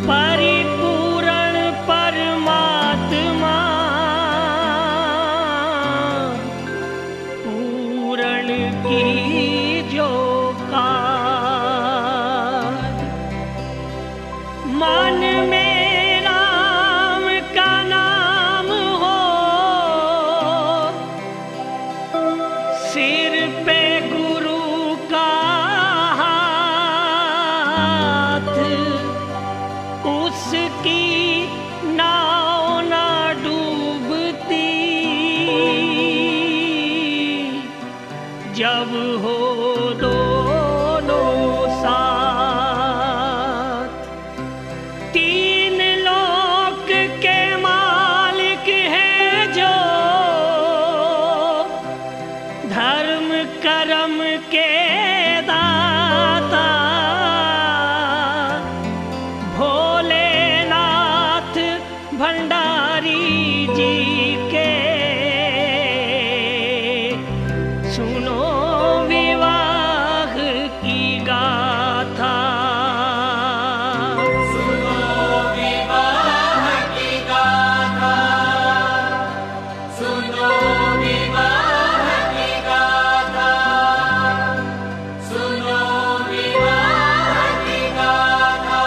परिपूर्ण परमात्मा पूर्ण की जो कार मन में राम का नाम हो, सिर पे गुरु का हाथ, उसकी नाव ना डूबती जब हो दोनों साथ। तीन लोक के मालिक हैं जो धर्म कर्म के दाता, भोलेनाथ भंडारी जी के सुनो विवाह की गाथा। सुनो विवाह की गाथा, सुनो विवाह की गाथा, सुनो विवाह की गाथा।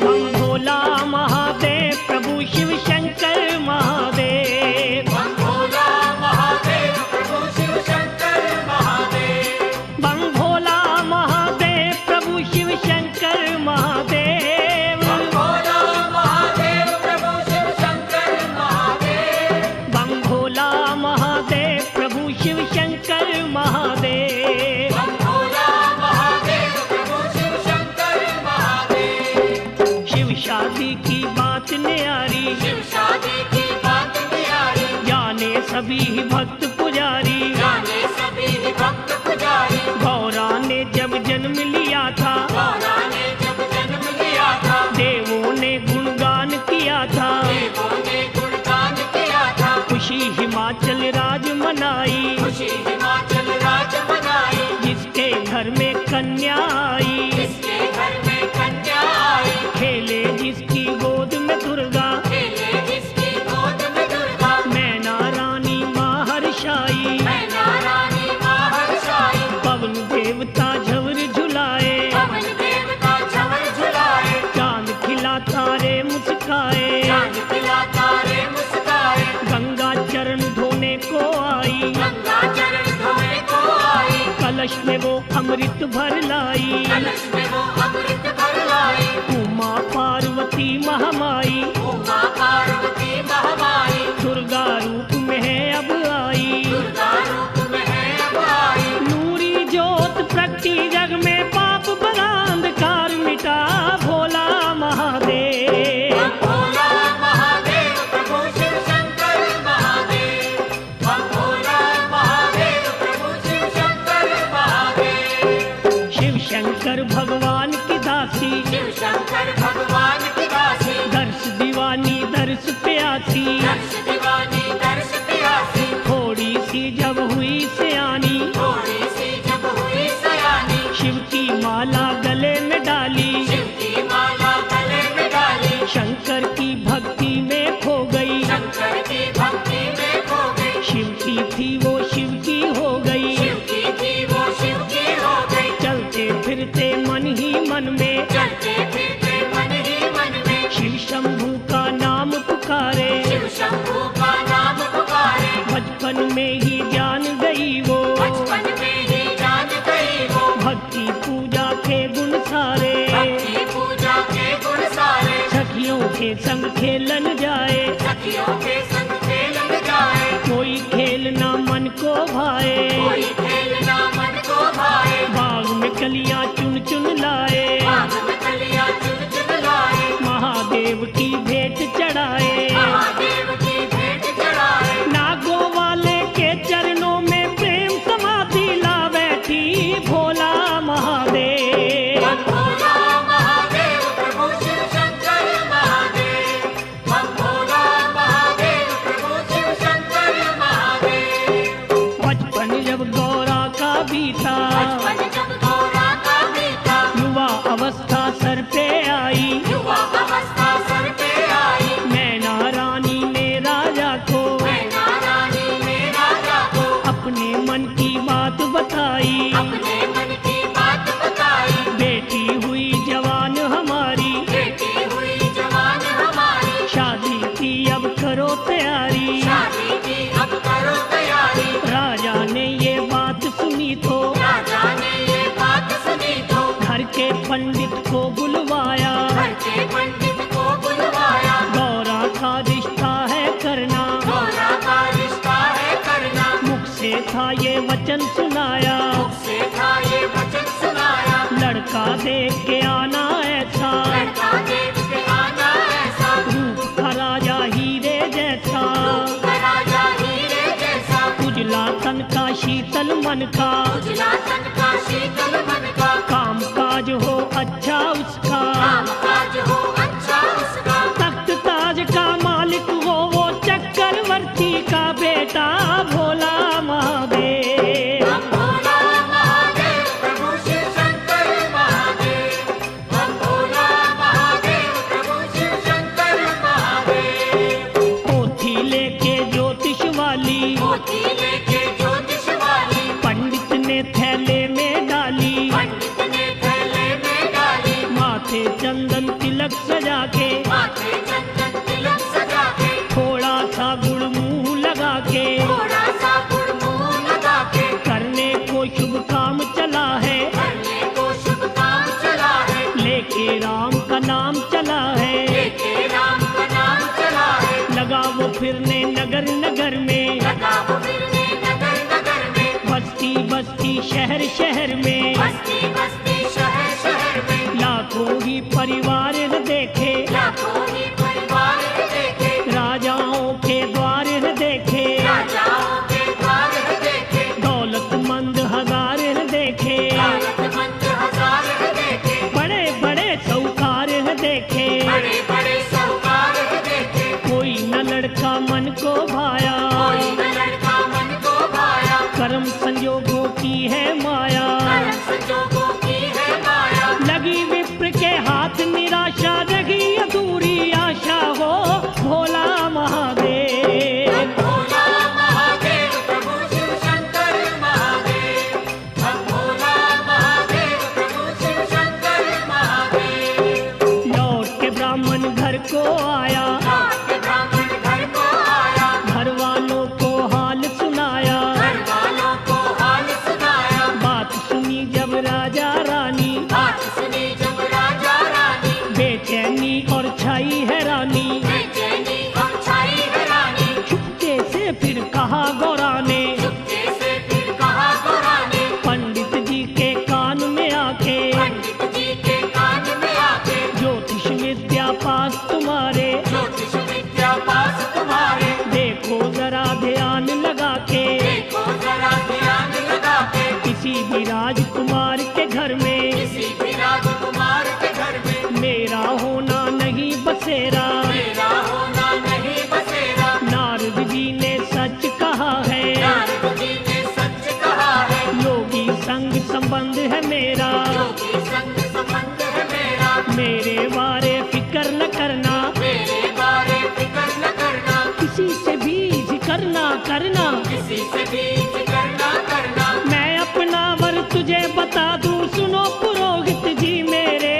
बम भोला महादेव प्रभु शिव शंकर महादेव। बम भोला महादेव प्रभु शिव शंकर महादेव। बम भोला महादेव प्रभु शिव शंकर महादेव। बम भोला महादेव प्रभु शिव शंकर महादेव। बम भोला महादेव प्रभु शिव शंकर महादेव। बम भोला महादेव प्रभु शिव शंकर महादेव। शिव शादी की बात न्यारी, शिव शादी की बात न्यारी, जाने सभी भक्त पुजारी। जाने सभी भक्त पुजारी। गौरा ने जब जन्म लिया था, गौरा ने जब जन्म लिया था, देवों ने गुणगान किया था। देवों ने गुणगान किया था। खुशी हिमाचल राज मनाई, खुशी हिमाचल राज मनाई, जिसके घर में कन्या आई। जिसके घर में कन्या आई, खेले जिसकी गोद में दुर्गा, खेले जिसकी गोद में दुर्गा। मैना रानी महर्षाई, मैना रानी महर्षाई, पवन देवता झवर झुलाए। पवन देवता झवर झुलाए, चांद खिला तारे मुस्काए। चांद खिला तारे मुस्काए। गंगा चरण धोने को आई, गंगा चरण धोने को आई, कलश में वो अमृत भर लाई। कलश में वो अमृत भर लाई। उमा पार्वती महामाई, उमा पार्वती महामाई, दुर्गा रूप में है अब आई। दुर्गा रूप में है अब आई। नूरी ज्योत प्रगटी जग में, पाप बला अंधकार मिटा भोला महादेव। बम भोला महादेव प्रभु शिव शंकर महादेव। बम भोला महादेव प्रभु शिव शंकर महादेव। शिव शंकर भगवान की दासी, शिव शंकर भगवान की दासी, दर्श दीवानी दर्श प्यासी। दर्श दीवानी दर्श प्यासी, थोड़ी सी जब हुई सियानी, थोड़ी सी जब हुई सयानी, शिव की माला गले में डाली। शिव की माला गले में डाली, शंकर की भक्ति में खो गई। शंकर की भक्ति में खो गई। शिव की थी वो शिव की हो गई। शिव की थी वो शिव की हो गई। चलते फिरते मन ही मन में, चलते फिरते मन ही मन में, शिव शंभू का नाम पुकारे। शिव शंभू का नाम पुकारे। बचपन में ही जान गई वो, बचपन में ही जान गई वो, भक्ति पूजा के गुण सारे। भक्ति पूजा के गुण सारे। सखियों के संग खेलन जाए, सखियों के संग खेलन जाए। कोई खेल ना मन को भाए। कोई खेलना मन को भाए। बाग में कलियां चुन चुन लाए, बाग में कलियां चुन चुन लाए। महादेव की भेंट चढ़ाए। महादेव की भेंट चढ़ाए। नागों वाले के चरणों में प्रेम समाधि ला बैठी भोला महादेव। बम भोला महादेव प्रभु शिव शंकर महादेव। था ये वचन सुनाया, मुख से था ये वचन सुनाया, लड़का देख के आना ऐसा, लड़का देख के आना ऐसा, रूप का राजा हीरे जैसा, रूप का राजा हीरे जैसा, उजला तन का शीतल मन का, उजला तन का शीतल मन का, काम काज हो अच्छा उसका, काम काज हो अच्छा उसका, तख्त ताज का मालिक हो वो चक्रवर्ती का बेटा भोला महादेव। हम भोला महादेव प्रभु शिव शंकर महादेव, हम भोला महादेव प्रभु शिव शंकर महादेव। पोथी लेके ज्योतिष वाली, मोती लेके ज्योतिष वाली, पंडित ने थैले में डाली, पंडित ने थैले में डाली, माथे चंदन तिलक सजा के, माथे चंदन तिलक सजा के, थोड़ा सा गुड़ मुंह लगा के, थोड़ा सा गुड़ मुंह लगा के, करने को शुभ काम चला है, करने को शुभ काम चला है, लेके राम का नाम चला है, लेके राम का नाम चला है, लगा वो फिरने नगर नगर में, लगा वो फिरने नगर नगर में, बस्ती बस्ती शहर शहर में, बस्ती बस्ती शहर शहर में, लाखों ही परिवार न देखे, लाखों ही परिवार देखे, राजाओं के द्वार न देखे, राजाओं के द्वार देखे, दौलतमंद हजार न देखे, दौलतमंद हजार देखे, बड़े बड़े साहूकार न देखे, बड़े बड़े साहूकार देखे, कोई न लड़का मन को भाया, कोई न लड़का मन को भाया, कर्म संजोगों की है माया, कर्म संजोगों की है माया, लगी विप्र के हाथ निराशा, रही अधूरी आशा हो भोला महादेव। हम भोला महादेव प्रभु शिव शंकर महादेव, हम भोला महादेव प्रभु शिव शंकर महादेव। लौट के ब्राह्मण घर को आया, लौट के ब्राह्मण घर को आया, घर वालों को हाल सुनाया, घर वालों को हाल सुनाया, बात सुनी जब राजा रानी, बात सुनी जब राजा रानी, बेचैनी और छाई हैरानी, बेचैनी और छाई हैरानी, चुपके से फिर कहा गौरा ने, चुपके से फिर कहा गौरा ने, पंडित जी के कान में आके, पंडित जी के कान में आके, ज्योतिष विद्या पास तुम्हारे, ज्योतिष विद्या पास तुम्हारे, देखो जरा ध्यान लगा के, देखो जरा ध्यान लगा के, किसी भी राजकुमार के घर में, किसी भी राजकुमार के घर में, मेरा होना नहीं बसेरा, मेरा होना नहीं बसेरा, नारद जी ने सच कहा है, नारद जी ने सच कहा है, योगी संग संबंध है मेरा, योगी संग संबंध है मेरा, मेरे बारे फिक्र न करना, मेरे बारे फिक्र न करना, किसी से भी जिक्र ना करना, किसी से भी फिक्र न करना, मैं अपना वर तुझे बता दूं, सुनो पुरोहित जी मेरे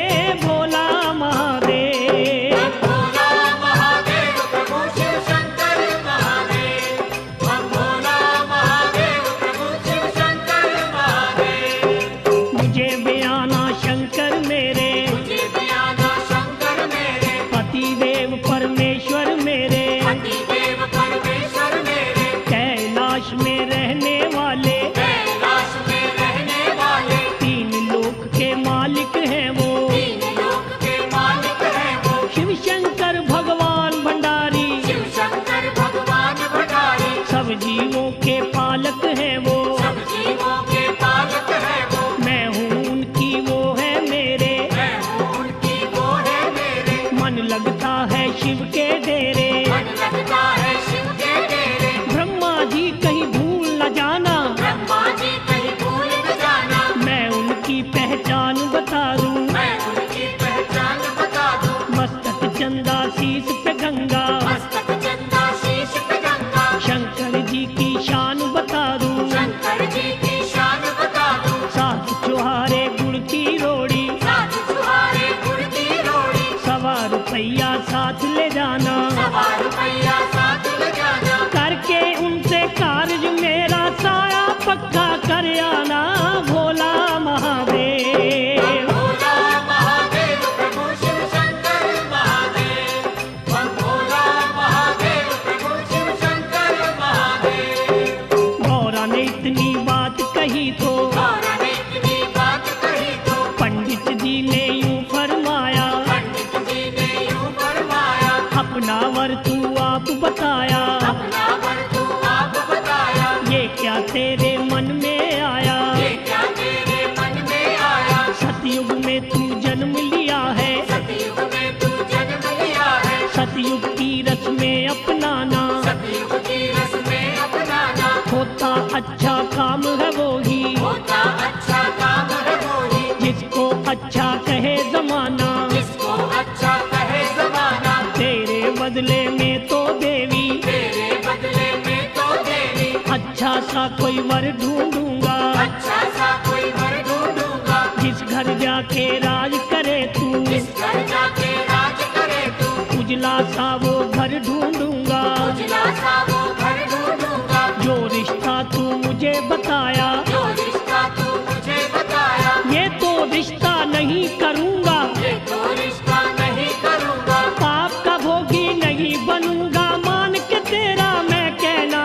भोला महादेव। हम भोला महादेव प्रभु शिव शंकर महादेव, हम भोला महादेव प्रभु शिव शंकर महादेव। मुझे बयाना शंकर मेरे, मुझे बयाना शंकर मेरे, पति देव परमेश्वर मेरे, पति देव परमेश्वर मेरे, कैलाश में रहने वाले, कैलाश में रहने वाले, तीन लोक के मालिक हैं वो, तीन लोक के मालिक हैं वो, शिव शंकर भगवान भंडारी, शिव शंकर भगवान भंडारी, सब जीवों के पालक हैं वो, सब जीवों के पालक हैं वो, मैं हूँ उनकी वो है मेरे, मैं हूँ उनकी वो है मेरे, मन लगता है शिव के डेरे, मन लगता है शिव के डेरे, ब्रह्मा जी कहीं भूल न जाना, ब्रह्मा जी कहीं भूल न जाना, मैं उनकी पहचान बता दूं, मैं उनकी पहचान बता दूं, मस्तक चंदा शीश पे गंगा, मस्तक चंदा शीश पे गंगा, शंकर जी की शान बता दूं, शंकर जी की शान बता दूं, सात चुहारे गुड़ की रोड़ी, साथ छुहारे गुड़ की रोड़ी, सवा रुपया साथ ले जाना, सवा रुपया साथ ले जाना, करके उनसे कार्य मेरा साया पक्का कर आना भोला महादेव। भोला महादेव प्रभु शिव शंकर महादेव, हम भोला महादेव प्रभु शिव शंकर महादेव। गौरा ने इतनी अपना वर तू आप बताया, अपना वर तू आप बताया, ये क्या तेरे मन में आया। ये क्या तेरे मन में आया। सतयुग में तू जन्म लिया है, सतयुग में तू जन्म लिया है, सतयुग की रस्म में अपनाना, सतयुग की रस में अपनाना, होता अच्छा काम है वो ही, होता अच्छा काम है वो ही, जिसको अच्छा कहे जमाना। जिसको अच्छा कहे जमाना, तेरे बदले में तो देवी, तेरे बदले में तो देवी, अच्छा सा कोई वर ढूंढूंगा, अच्छा सा कोई वर ढूंढूंगा, जिस घर जाके राज करे तू, जिस घर जाके राज करे तू, उजला सा वो घर ढूंढूंगा। उजला सा वो घर ढूंढूंगा, जो रिश्ता तू मुझे बताया, जो रिश्ता तू मुझे बताया, ये तो रिश्ता नहीं करूंगा, ये तो रिश्ता नहीं करूंगा, पाप का भोगी नहीं बनूंगा, मान के तेरा मैं कहना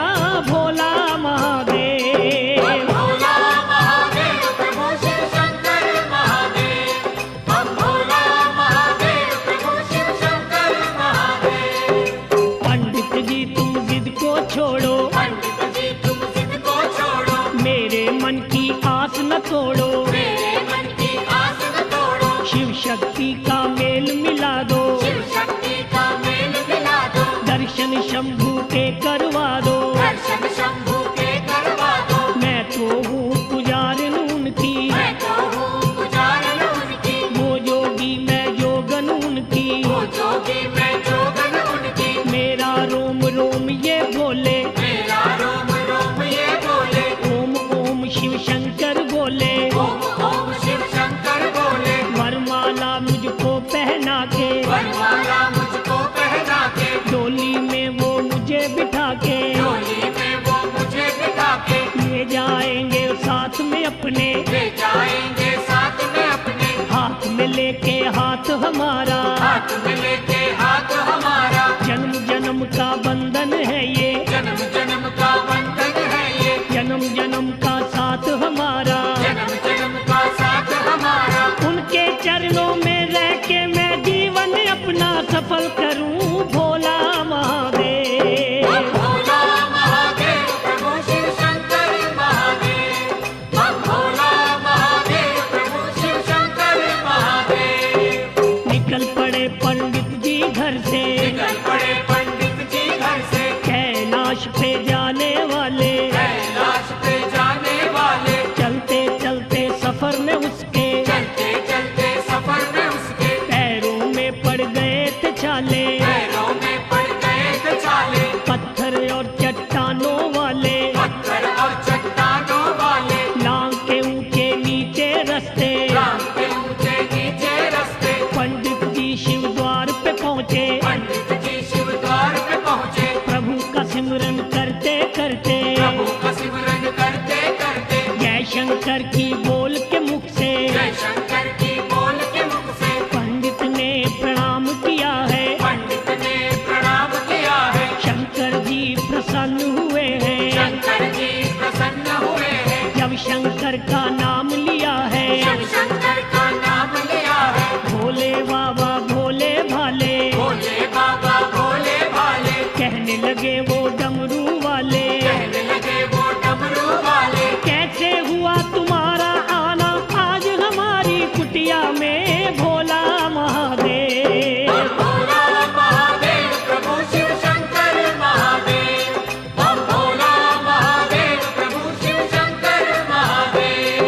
भोला महादेव। भोला महादेव प्रभु शिव शंकर महादेव, हम भोला महादेव प्रभु शिव शंकर महादेव। पंडित जी तुम जिद को छोड़ो, पंडित जी तुम जिद को छोड़ो, मेरे मन की आस न तोड़ो, मेरे मन की आस न तोड़ो, शिव शक्ति का मेल मिला दो, शिव शक्ति का मेल मिला दो, दर्शन शंभू के करवा दो। दर्शन शंभू के करवा दो, मैं तो हूँ पुजारिन उनकी, मैं तो हूँ पुजारन उनकी, वो जोगी मैं जोगन उनकी, वो जोगी मैं जोगन उनकी, मेरा रोम रोम ये बोले, मेरा रोम रोम ये बोले, ओम ओम शिव शंकर बोले। ओम ओम शिव शंकर बोले, वरमाला मुझको पहना के, वरमाला मुझको पहना के, डोली में वो मुझे बिठा के, डोली में वो मुझे बिठा के, ले जाएंगे साथ में अपने, ले जाएंगे साथ में अपने, हाथ में लेके हाथ हमारा, हाथ में लेके हाथ हमारा, जन्म जन्म का बंधन है ये, जन्म जन्म का बंधन है ये, जन्म जन्म का साथ हमारा। जन्म जन्म का साथ हमारा, उनके चरणों में रह के मैं जीवन अपना सफल करूं भोला महादेव। भोला महादेव प्रभु शिव शंकर महादेव, हम भोला महादेव प्रभु शिव शंकर महादेव। निकल पड़े पंडित जी घर से, निकल पड़े पंडित जी घर से, कैलाश पे जाने वाले, कैलाश पे जाने वाले, चलते चलते सफर में उसके, चलते चलते सफर में उसके, पैरों में पड़ गए थे छाले, पैरों में पड़ गए थे छाले, पत्थर और चट्टानों वाले, पत्थर और चट्टानों वाले, लांग के ऊंचे नीचे रास्ते, राम के ऊंचे नीचे रास्ते, पंडित जी शिव द्वार पे पहुँचे, पंडित जी शिव द्वार पे पहुँचे, प्रभु का सिमरन करते करते, प्रभु का सिमरन करते करते, जय शंकर की बोल के मुख से, जय शंकर की बोल के मुख से, पंडित ने प्रणाम किया है, पंडित ने प्रणाम किया है, शंकर जी प्रसन्न हुए हैं, शंकर जी प्रसन्न हुए हैं, जब शंकर का नाम लिया है, शिव शंकर का नाम लिया है, भोले बाबा भोले भाले, भोले बाबा भोले भाले, कहने लगे वो डमरू वाले, कहने लगे वो डमरू वाले, कैसे हुआ तुम्हारा आना आज हमारी कुटिया में भोला महादेव। भोला महादेव प्रभु शिव शंकर महादेव, हम भोला महादेव प्रभु शिव शंकर महादेव।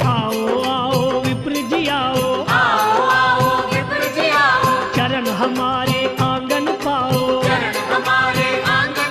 आओ आओ विप्र जी आओ, आओ आओ विप्र जी आओ, चरण हमारे आंगन पाओ, चरण हमारे आंगन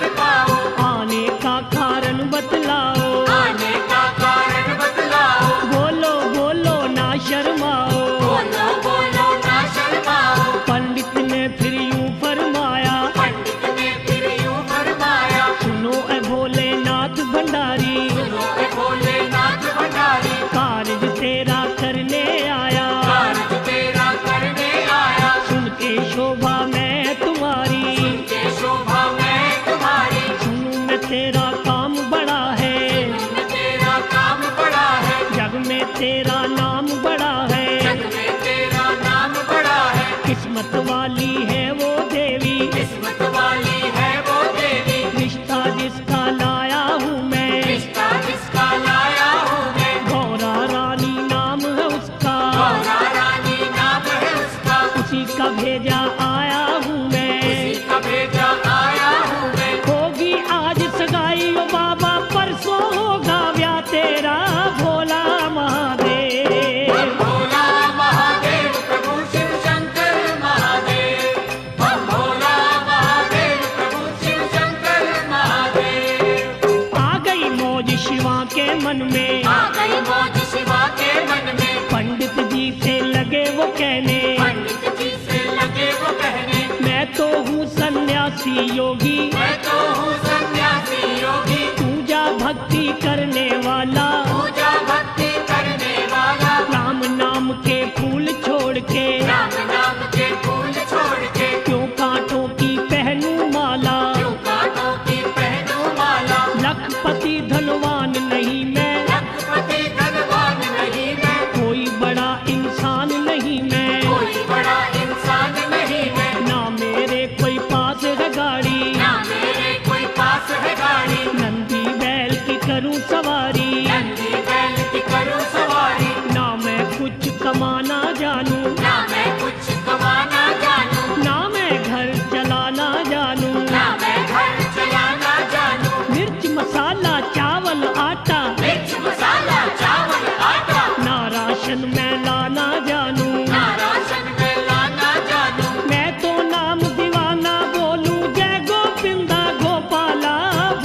मन में, आ गई मौज शिवा के मन में। पंडित जी से लगे वो कहने, पंडित जी से लगे वो कहने, मैं तो हूँ सन्यासी योगी, मैं तो हूँ सन्यासी योगी। पूजा भक्ति करने वाला, पूजा भक्ति करने वाला, राम नाम के फूल छोड़ के, राम नाम के फूल छोड़ के, क्यों कांटों की पहनूं माला, क्यों कांटों की पहनूं माला। लखपति धनवान नहीं मैं, लखपति धनवान नहीं मैं, कोई बड़ा इंसान नहीं मैं, कोई बड़ा इंसान नहीं मैं। ना मेरे कोई पास है गाड़ी, ना मेरे कोई पास है गाड़ी, नंदी बैल की करूं सवारी, नंदी बैल की करूं सवारी। ना मैं कुछ कमाना जानूं, ना मैं कुछ कमाना जानूं, ना मैं घर चलाना जानूं, ना मैं घर चलाना जानूं। मिर्च मसाला चावल आटा, मिर्च मसाला चावल आटा, ना राशन मैं लाना जानूं, ना राशन में लाना जानूं। मैं तो नाम दीवाना बोलूं, जय गोविंदा गोपाला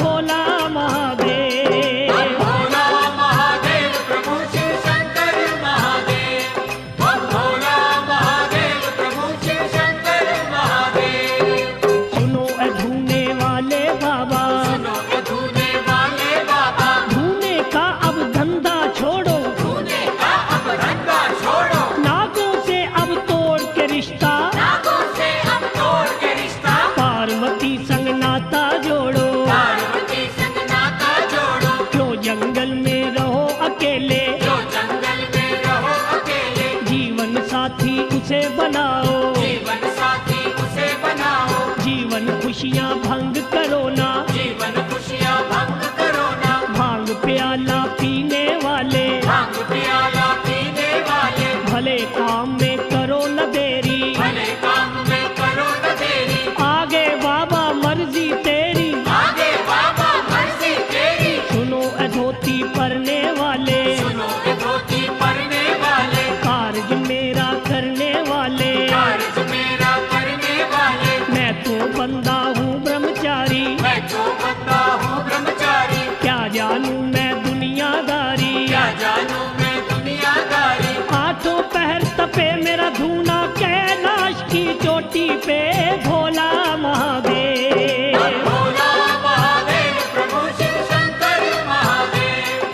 भोला महादेव। भोला महादेव प्रभु शिव शंकर महादेव, भोला महादेव प्रभु शिव शंकर महादेव। सुनो अधूने वाले बाबा, सुनो ये धूने वाले बाबा, धूने का अब धंधा छोड़ो, धूने का अब धंधा छोड़ो, नागों से अब तोड़ के रिश्ता, नागों से अब तोड़ के रिश्ता, पार्वती संग नाता जोड़ो, पार्वती संग नाता जोड़ो। क्यों जंगल में रहो अकेले, जो जंगल में रहो अकेले, जीवन साथी उसे बनाओ, जीवन साथी उसे बनाओ। जीवन खुशियाँ भंग करो ना, जीवन खुशियाँ भंग करो ना, भांग प्याला पीने वाले, भांग प्याला पीने वाले, भले काम में करो न देरी, भले काम में करो न देरी। आगे बाबा मर्जी तेरी, आगे बाबा मर्जी तेरी, सुनो अधोती परने वाले, सुनो ये धोती पहनने वाले, कार्य मेरा करने वाले, कार्य मेरा करने वाले। मैं तो बंदा हूँ ब्रह्मचारी, मैं तो बंदा हूँ ब्रह्मचारी, क्या जानूं मैं दुनियादारी, क्या जानूं मैं दुनियादारी। आठों पहर तपे मेरा धूना, कैलाश की चोटी पे भोला महादेव। भोला महादेव प्रभु शिव शंकर महादेव,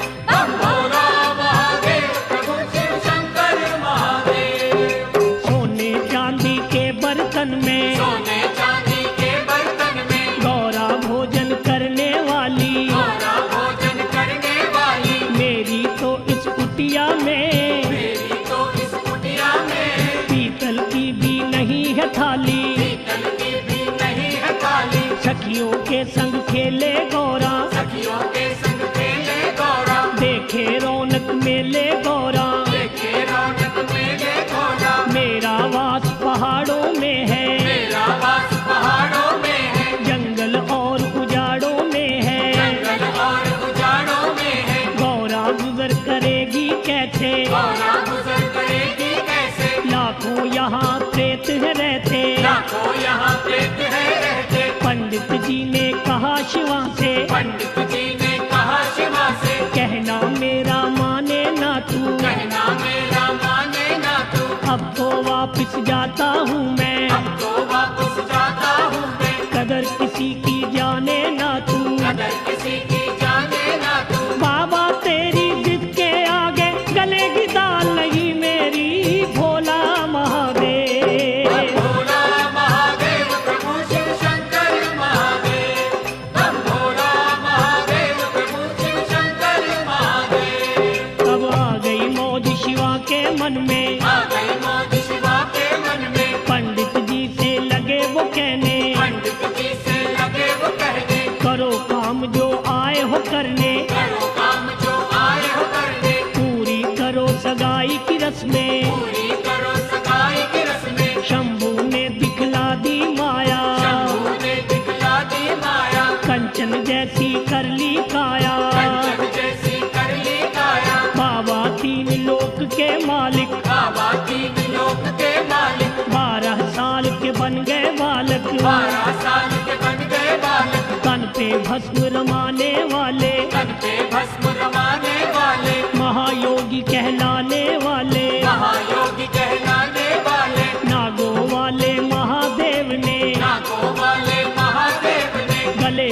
भोला महादेव प्रभु शिव शंकर महादेव। सोने चांदी के बर्तन में, सोने चांदी के बर्तन में, गौरा भोजन करने वाली, गौरा भोजन करने वाली, मेरी तो इस कुटिया में, मेरी तो इस कुटिया में, पीतल की भी नहीं है थाली, पीतल की भी नहीं है थाली। सखियों के संग खेले गौरा, सखियों के संग खेले गौरा, देखे रौनक मेले गौरा, देखे रौनक मेले गौरा। मेरा वास पहाड़ों में है, मेरा वास पहाड़ों में है, जंगल और उजाड़ों में है, जंगल और उजाड़ों में है। गौरा गुजर करेगी कैसे, गौरा गुजर करेगी कैसे, लाखों यहाँ प्रेत है रहते, लाखों यहाँ प्रेत है रहते। पंडित जी ने कहा शिवा से, पंडित जी ने कहा शिवा से, कहना मेरा माने ना तू, कहना मेरा माने ना तू। अब तो वापस जाता हूँ मैं, अब तो वापस जाता हूँ मैं, कदर किसी की जाने ना तू, कदर किसी की जाने ना तू। बाबा तेरी जिद के आगे गलेगी दाल नहीं मेरी, भोला महादेव। भोला महादेव प्रभु शिव शंकर महादेव, भोला महादेव प्रभु शिव शंकर महादेव। अब आ गई मौज शिवा के मन में, आ गई मौज शिवा के मन में, पंडित जी से लगे वो कहने, पंडित जी से लगे वो कहने, करो काम जो आए हो करने, करो काम जो आए हो करने, पूरी करो सगाई की रस्में, पूरी करो सगाई की रस्में। शंभू ने दिखला दी माया, शंभू ने दिखला दी माया, कंचन जैसी कर ली काया, कंचन जैसी कर ली काया। बाबा तीन लोक के मालिक, बाबा तीन लोक के मालिक, 12 साल के बन गए बालक, 12 साल के बन गए बालक, तन पे भस्म रमाने वाले, तन पे भस्म रमाने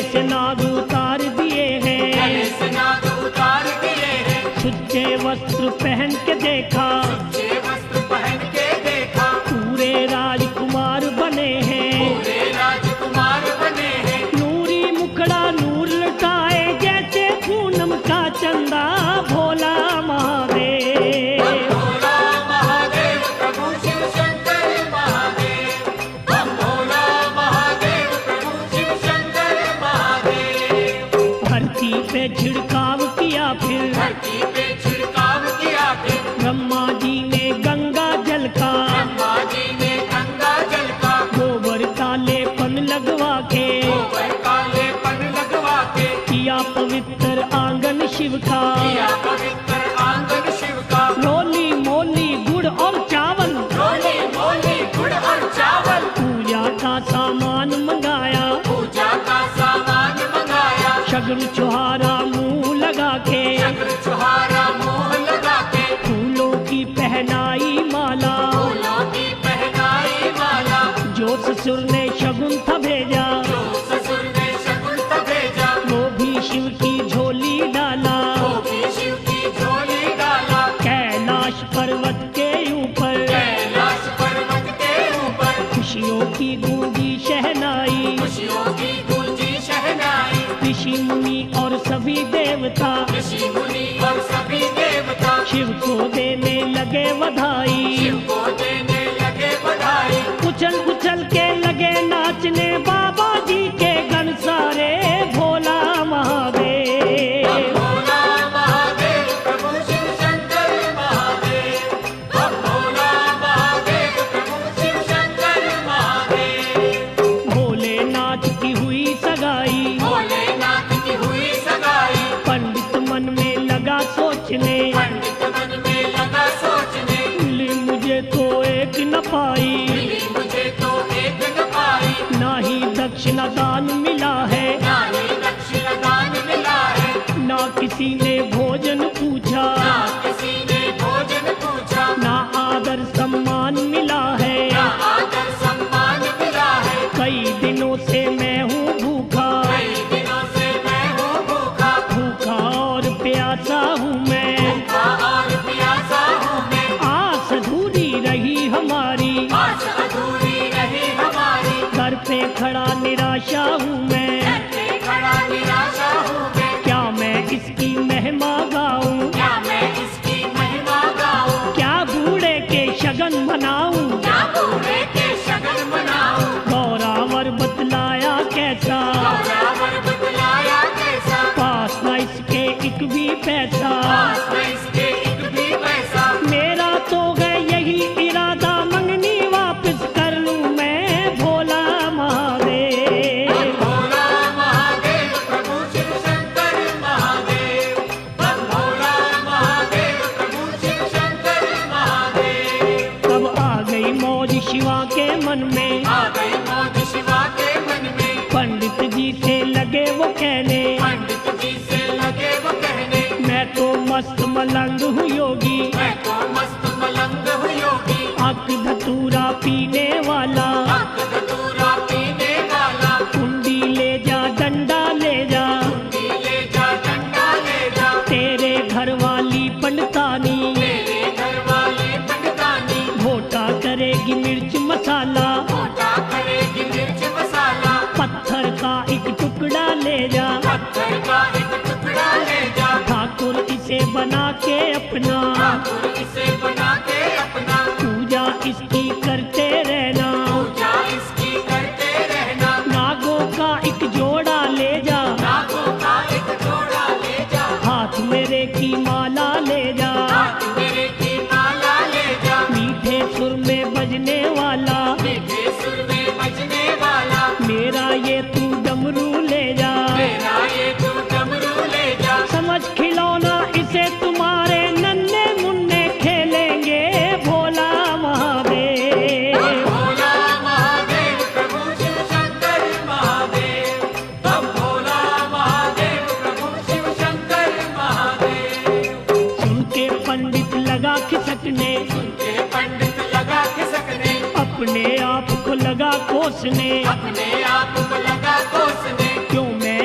से नाग उतार दिए हैं, गले से नाग उतार दिए हैं, सुच्चे वस्त्र पहन के देखा, ये वस्त्र पहन के देखा, पूरे राजकुमार बने हैं, पूरे राजकुमार बने हैं, नूरी मुखड़ा नूर लटाए जैसे पूनम का चंदा, भोला महादेव। भोला महादेव प्रभु शिव शंकर महादेव, हम भोला महादेव प्रभु शिव शंकर महादेव। धरती पे छिड़काव किया फिर धरती पे छिड़काव किया फिर, ब्रह्मा जी ने गंगा जल का, ब्रह्मा जी ने गंगा जल का, गोबर काले पन लगवा के, गोबर काले पन लगवा के, किया पवित्र आंगन शिव का, किया पवित्र आंगन शिव का, रोली मोली गुड़ और चावल, रोली मोली गुड़ और चावल, पूजा का सामान मंगाया, पूजा का सामान मंगाया, शगुन छुहारा मुंह लगा के, शंकर छुहारा मुंह लगा के, फूलों की पहनाई माला, फूलों की पहनाई माला, जो ससुर ने शगुन था भेजा, जो ससुर ने शगुन था भेजा, वो भी शिव की झोली डाला, वो भी शिव की झोली डाला, कैलाश पर्वत के ऊपर कैलाश पर्वत के ऊपर, खुशियों की गूंजी शहनाई, खुशियों की गूंजी शहनाई, ऋषि मुनि और सभी देवता ऋषि मुनि और सभी देवता शिव को देने लगे बधाई, शिव को देने लगे बधाई, उछल उछल के लगे नाचने बाबा जी के गण सारे, भोला महादेव। भोला महादेव प्रभु शिव शंकर महादेव, हम भोला महादेव प्रभु शिव शंकर महादेव। भोलेनाथ की हुई सगाई, भोलेनाथ की हुई सगाई, पंडित मन में लगा सोचने, पंडित मन में लगा सोचने, मिली मुझे तो एक न पाई, मिली मुझे तो एक न पाई, ना ही दक्षिणा दान मिला है, ना ही दक्षिण दान मिला है, ना किसी ने भोजन पूछा, ना किसी ने भोजन पूछा, ना आदर सम्मान मिला है, ना आदर सम्मान मिला है, कई दिनों से मैं हूँ भूखा, कई दिनों से मैं हूँ भूखा, भूखा और प्यासा हूँ मैं, भूखा और प्यासा हूँ मैं, आस अधूरी रही हमारी, आस अधूरी रही हमारी, दर पे खड़ा निराशा हूँ मैं, पे खड़ा निराशा हूँ मैं, क्या मैं इसकी महिमा गाऊं, क्या मैं इसकी महिमा गाऊं, क्या बूढ़े के शगन मनाऊं, क्या बूढ़े के शगन मनाऊं, गौरावर बतलाया कैसा, गौरावर बतलाया कैसा, पास न इसके एक भी पैसा, पास में इसके एक भी पैसा, मेरा तो है यही इरादा मंगनी वापस कर लूं मैं, भोला महादेव। भोला महादेव प्रभु शिव शंकर महादेव, हम भोला महादेव प्रभु शिव शंकर महादेव। तब आ गई मौज शिवा के मन में, आ गई मौज शिवा के मन में, पंडित जी से लगे वो कहने, पंडित जी से लगे वो कहने, मैं तो मस्त मलंग हूँ योगी, मैं तो मस्त मलंग हूँ योगी, अक धतूरा पीने वाला, अक धतूरा पीने वाला, कुंडी ले जा डंडा ले जा, कुंडी ले जा डंडा ले जा, तेरे घर वाली पंडतानी तेरे घर वाले पंडतानी, भोटा करेगी मिर्च मसाला, मोटा करेगी मिर्च मसाला, पत्थर का एक टुकड़ा ले जा, पत्थर का एक टुकड़ा ले जा, ठाकुर इसे बना के अपना, ठाकुर इसे बना के अपना, पूजा इसकी करते रहना, पूजा इसकी करते रहना, नागों का एक जोड़ा ले जा, नागों का एक जोड़ा ले जा, हाथ मेरे की माला ले जा, हाथ मेरे की माला ले जा, मीठे सुर में बजने वाला, मीठे सुर में बजने वाला, मेरा ये तू डमरू ले जा, मेरा ये तू डमरू ले जा, समझ खिलौना इसे तुम्हारे नन्हे मुन्ने खेलेंगे, भोला महादेव। भोला महादेव प्रभु शिव शंकर महादेव, हम भोला महादेव प्रभु शिव शंकर महादेव। सुन के पंडित लगा खिसकने, उनके पंडित लगा खिसकने, अपने आप को लगा कोसने, अपने आप को लगा कोसने, क्यों मैं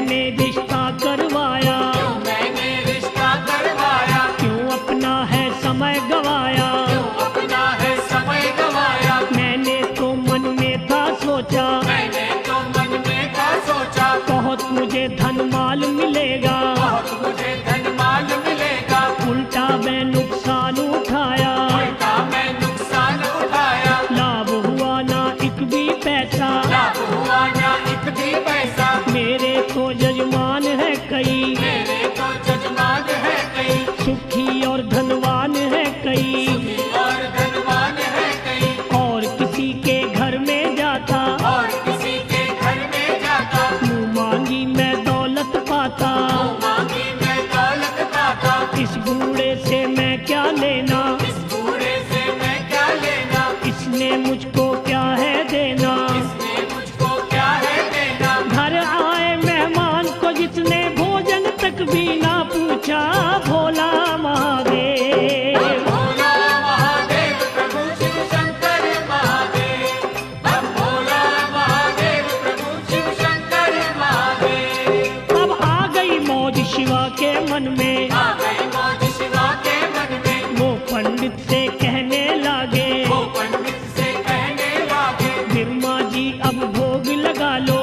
मुझे धन माल मिलेगा, बहुत मुझे धन माल मिलेगा, उल्टा मैं नुकसान उठाया, उल्टा मैं नुकसान उठाया, लाभ हुआ ना एक भी पैसा, लाभ हुआ ना एक भी पैसा, मेरे तो यजमान है कई, मेरे तो जजमान है कई, सुखी और धनवान है कई, और धनवान है कई, और किसी के घर में जाता, और किसी के घर में जाता, मुँह मांगी मैं दौलत पाता, मांगी मैं दौलत पाता, इस बूढ़े से मैं क्या लेना, इस बूढ़े से मैं क्या लेना, इसने मुझको क्या है देना। इसने मुझको क्या है देना, घर आए मेहमान को जिसने भोजन तक भी ना पूछा, भोला महादेव। भोला महादेव प्रभु शिव शंकर महादेव, हम भोला महादेव प्रभु शिव शंकर महादेव। अब आ गई मौज शिवा के मन में, आ गई मौज शिवा के मन में, वो पंडित से कहने लागे, वो पंडित से कहने लागे, बिरमा जी अब भोग लगा लो,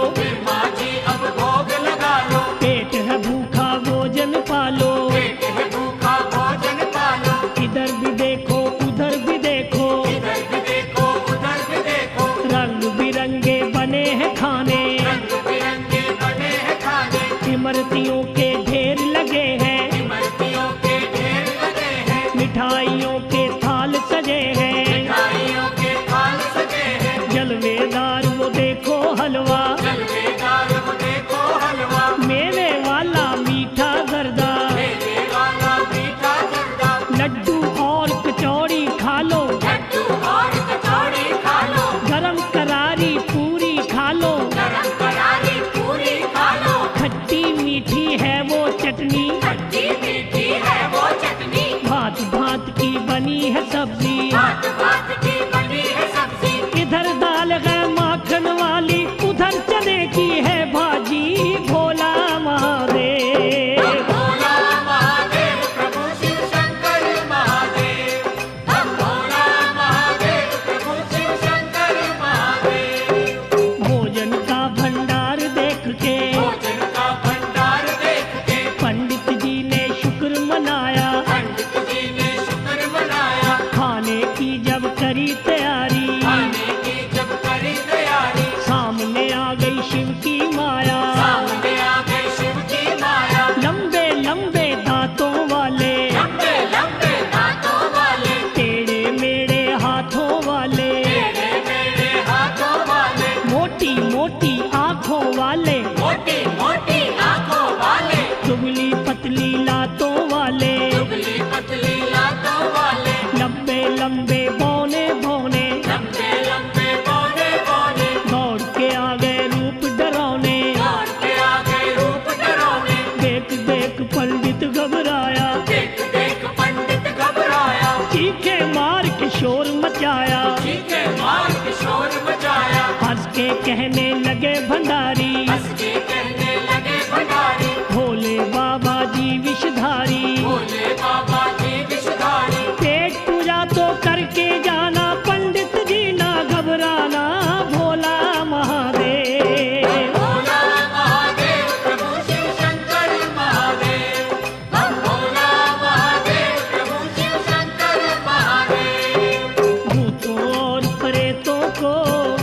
माँ जी अब भोग लगा लो, पेट है भूखा भोजन पालो, पेट है भूखा भोजन पालो, इधर भी देखो उधर भी देखो, इधर भी देखो उधर भी देखो, रंग बिरंगे बने हैं खाने, रंग बिरंगे बने हैं खाने, इमरतियों के ढेर लगे हैं, इमरतियों के ढेर लगे हैं, मिठाइयों के थाल सजे हैं, मिठाइयों के थाल सजे हैं, जलवेदार वो देखो हलवा, जलवेदार वो देखो हलवा, मेवे वाला मीठा गर्दा, मेरे वाला मीठा जर्दा, लड्डू और कचौड़ी खा लो, लड्डू और कचौड़ी खा लो, गरम करारी पूरी खा लो, गरम करारी पूरी खा लो, खट्टी मीठी है वो चटनी, खट्टी मीठी है वो चटनी, भांत भांत की बनी है सब्जी, भात भात की बनी है सब्जी, इधर दाल है माखन वाली, उधर चने की है भाजी, भोला महादेव। भोला महादेव प्रभु शिव शंकर महादेव, हम भोला महादेव प्रभु शिव शंकर महादेव। भोजन का भंडार देख के भोजन का भंडार देख के पंडित जी ने शुक्र मनाया, पंडित जी ने शुक्र मनाया, खाने की जब करी तैयारी, खाने की जब करी तैयारी, सामने आ गई शिव की माया, सामने आ गई शिव की माया, लंबे लंबे दांतों वाले, लंबे लंबे दांतों वाले, टेढ़े मेढ़े हाथों वाले, टेढ़े मेढ़े हाथों वाले, मोटी मोटी आँखों वाले, मोटी मोटी आंखों वाले, दुबली पतली लातों वाले, दुबली पतली लातों वाले, लंबे लंबे बौने बौने, लंबे लंबे बौने बौने, दौड़ के आ गए रूप डरावने, दौड़ के आ गए रूप डरावने, देख देख पंडित घबराया, देख देख पंडित घबराया, चीखे मार के शोर मचाया, चीखे मार के शोर मचाया, हंस के कहने लगे भंडारी, हंस के कहने लगे भंडारी, भोले बाबा जी विषधारी, भोले बाबा जी विषधारी, पेट पूजा तो करके जाना, पंडित जी ना घबराना, भोला महादेव। भोला महादेव प्रभु शिव शंकर महादेव, हम भोला महादेव प्रभु शिव शंकर महादेव। भूतों और प्रेतों को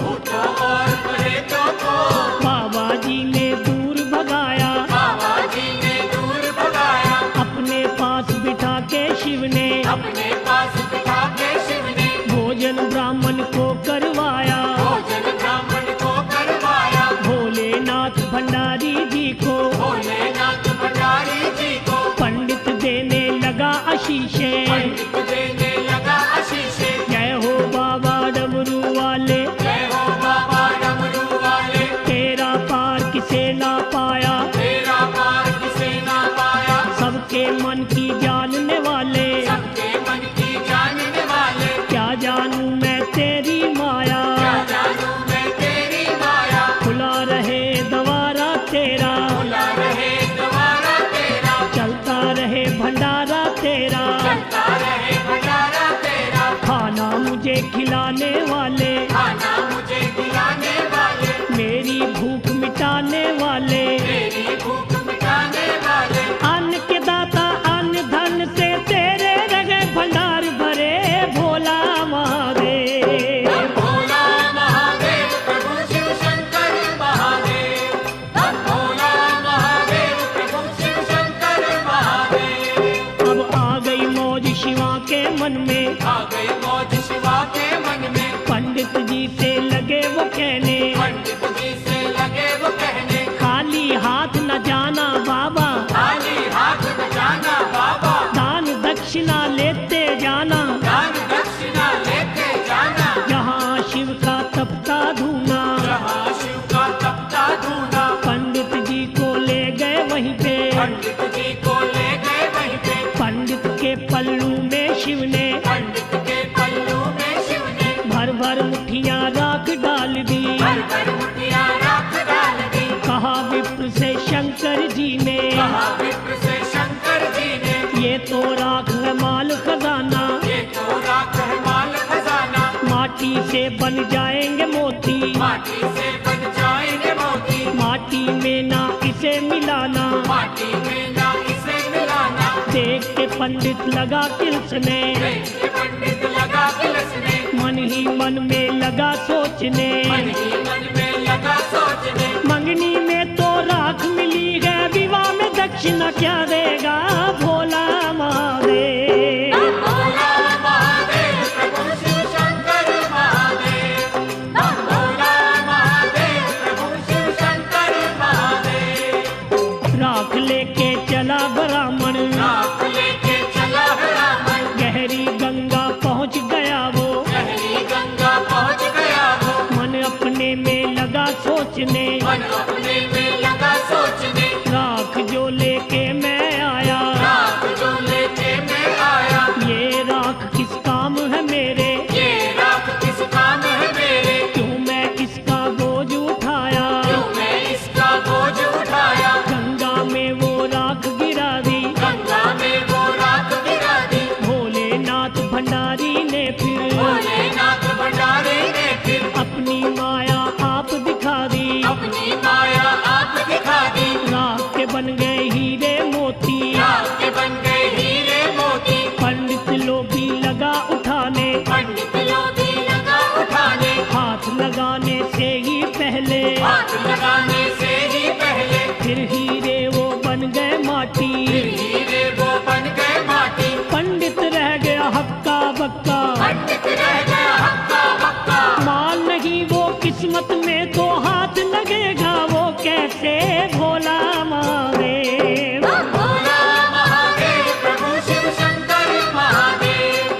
भूतों और प्रेतों को बाबा जी ने दूर भगाया, बाबा जी ने दूर भगाया, अपने पास बिठा के शिव ने अपने पास बिठा के शिव ने भोजन ब्राह्मण को करवाया, भोजन ब्राह्मण को करवाया, भोलेनाथ भंडारी जी को भोलेनाथ भंडारी जी को पंडित देने लगा आशीषे, पंडित देने लगा आशीषे, जय हो बाबा डमरू वाले, जय हो बाबा डमरू वाले, तेरा पार किसे ना पाया, तेरा पार किसे ना पाया, सबके मन की जानने वाले, सबके मन की जानने वाले, क्या जानूं मैं तेरी माया, क्या जानूं मैं तेरी माया, खुला रहे द्वारा तेरा, खुला रहे द्वारा तेरा, चलता रहे भंडारा तेरा, चलता रहे भंडारा तेरा, खाना मुझे खिलाने वाले, खाना मुझे खिलाने वाले, मेरी भूख मिटाने वाले, मेरी में, आ गई मौज शिवा के मन में। पंडित जी से लगे वो कहने, पंडित जी से लगे वो कहने, खाली हाथ न जाना बाबा, खाली हाथ न जाना बाबा, दान दक्षिणा लेते जाना, दान दक्षिणा लेते जाना। जहाँ शिव का तपता धूना। जहाँ शिव का तपता धूना, पंडित जी को ले गए वहीं पे, पंडित जी को ले गए वहीं पे। पंडित के पल्लू में शिव ने, पंडित के पल्लू में शिव ने, भर भर मुठियाँ राख डाल दी। भर भर मुठियाँ राख डाल दी। कहा विप्र से शंकर जी ने, कहा विप्र से शंकर जी ने, ये तो राख है माल खजाना, ये तो राख है माल खजाना। माटी से बन जाएंगे मोती, माटी से बन जाएंगे मोती, माटी में ना इसे मिलाना। माटी में ना इसे मिलाना। देख के पंडित लगा किलसने, देख के पंडित लगा किलसने, मन ही मन में लगा सोचने, मन ही मन में लगा सोचने। मंगनी में तो राख मिली है, विवाह में दक्षिणा क्या देगा भोला महादेव। भोला महादेव प्रभु शिव शंकर महादेव, भोला महादेव प्रभु शिव शंकर महादेव। राख लेके चला ब्राह्मण, राख लेके चला ब्राह्मण, गहरी गंगा पहुंच गया वो, गहरी गंगा पहुंच गया वो। मन अपने में लगा सोचने, मन अपने में लगा सोचने, राख जो लेके मैं आया, राख जो लेके मैं आया, ये राख किस काम है मेरे, ये राख किस काम है मेरे। क्यों मैं इसका बोझ उठाया, क्यों मैं इसका बोझ उठाया, गंगा में वो राख गिरा दी। गंगा में वो राख गिरा दी। भोलेनाथ भंडारी ने फिर भोलेनाथ भंडारी ने फिर अपनी माया आप दिखा दी, अपनी माया आप दिखा दी। राख के बन गए हीरे मोती, राख के बन गए हीरे मोती, पंडित लोभी लगा उठाने, पंडित लोभी लगा उठाने। हाथ लगाने से ही पहले, हाथ लगाने से ही पहले, फिर हीरे वो बन गए माटी, फिर हीरे वो बन गए माटी। पंडित रह गया हक्का बक्का, पंडित रह गया हक्का बक्का, माल नहीं वो किस्मत में तो हाथ लगेगा वो कैसे भोला महादेव। भोला महादेव प्रभु शिव शंकर महादेव,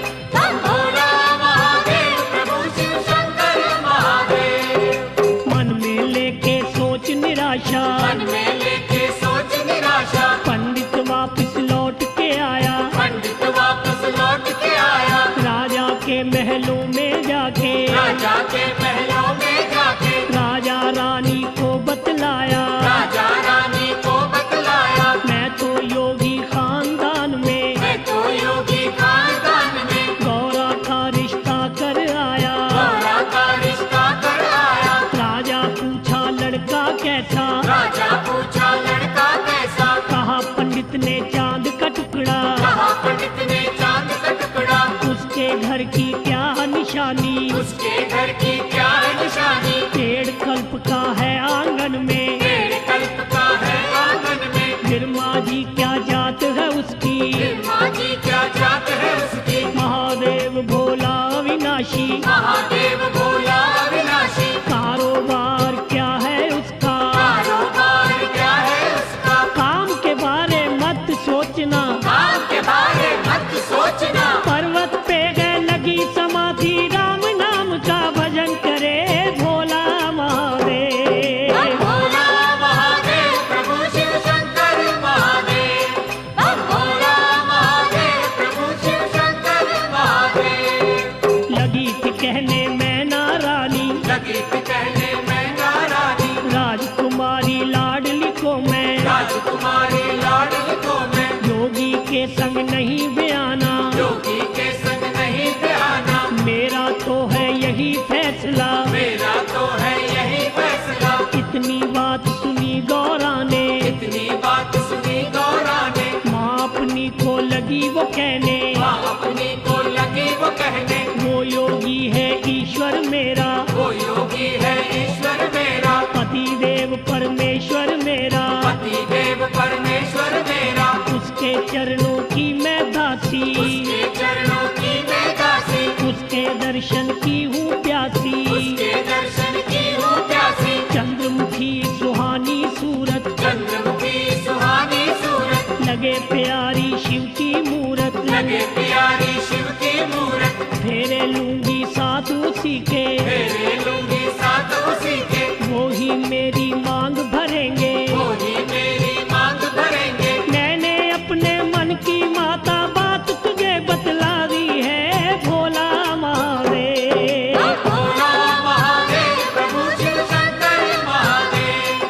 भोला महादेव प्रभु शिव शंकर महादेव। मन में लेके सोच निराशा, मन में लेके सोच निराशा, पंडित वापस लौट के आया, पंडित वापस लौट के आया। राजा के महलों में जाके, राजा के महलों में जाके, राजा रानी को बतलाया, राजा रानी को बतलाया, मैं तो योगी खानदान में, मैं तो योगी खानदान में, गौरा का रिश्ता कर आया। गौरा का रिश्ता कर आया। राजा पूछा लड़का कैसा, राजा पूछा लड़का कैसा, कहा पंडित ने चांद का टुकड़ा, कहा पंडित ने चांद का टुकड़ा। उसके घर की क्या निशानी, उसके घर की क्या निशानी, पेड़ कल्प का है आंगन में, पेड़ कल्प का है आंगन में। गिरमा जी क्या जात है उसकी, माँ जी क्या जात है उसकी, महादेव भोला विनाशी, महादेव भोला अविनाशी। कारोबार क्या है उसका, कारोबार क्या है उसका, काम के बारे मत सोचना, काम के बारे मत सोचना। पर्वत पे गए लगी समाधि, राम नाम का भजन करे भोला महादेव। भोला महादेव प्रभु शिव शंकर महादेव, भोला महादेव प्रभु शिव शंकर महादेव। लगी थी कहने मैना रानी, लगी थी कहने मैना रानी, राजकुमारी लाडली को मैं, राजकुमारी लाडली को मैं, योगी के संग नहीं बयाना, योगी के संग नहीं बयाना। मेरा तो है यही फैसला, मेरा तो है यही फैसला। इतनी बात सुनी गौरा ने, इतनी बात सुनी गौरा ने, माँ अपनी को लगी वो कहने, माँ अपनी को लगी वो कहने, वो योगी है ईश्वर मेरा, वो योगी है ईश्वर मेरा, पति देव परमेश्वर मेरा, पति देव परमेश्वर मेरा। उसके चरणों की मैं दासी, उसके चरणों की मैं दर्शन की हूँ प्यासी, उसके दर्शन की हूँ प्यासी। चंद्रमुखी सुहानी सूरत, चंद्रमुखी सुहानी सूरत, लगे प्यारी शिव की मूरत, लगे प्यारी शिव की मूरत। फेरे लूंगी साथ उसी के, फेरे लूंगी साथ उसी के, वो ही मेरी मांग भरेंगे, वो ही मेरी मांग भरेंगे। मैंने अपने मन की माता बात तुझे बतला दी है भोला महादेव। भोला महादेव प्रभु शिव शंकर महादेव,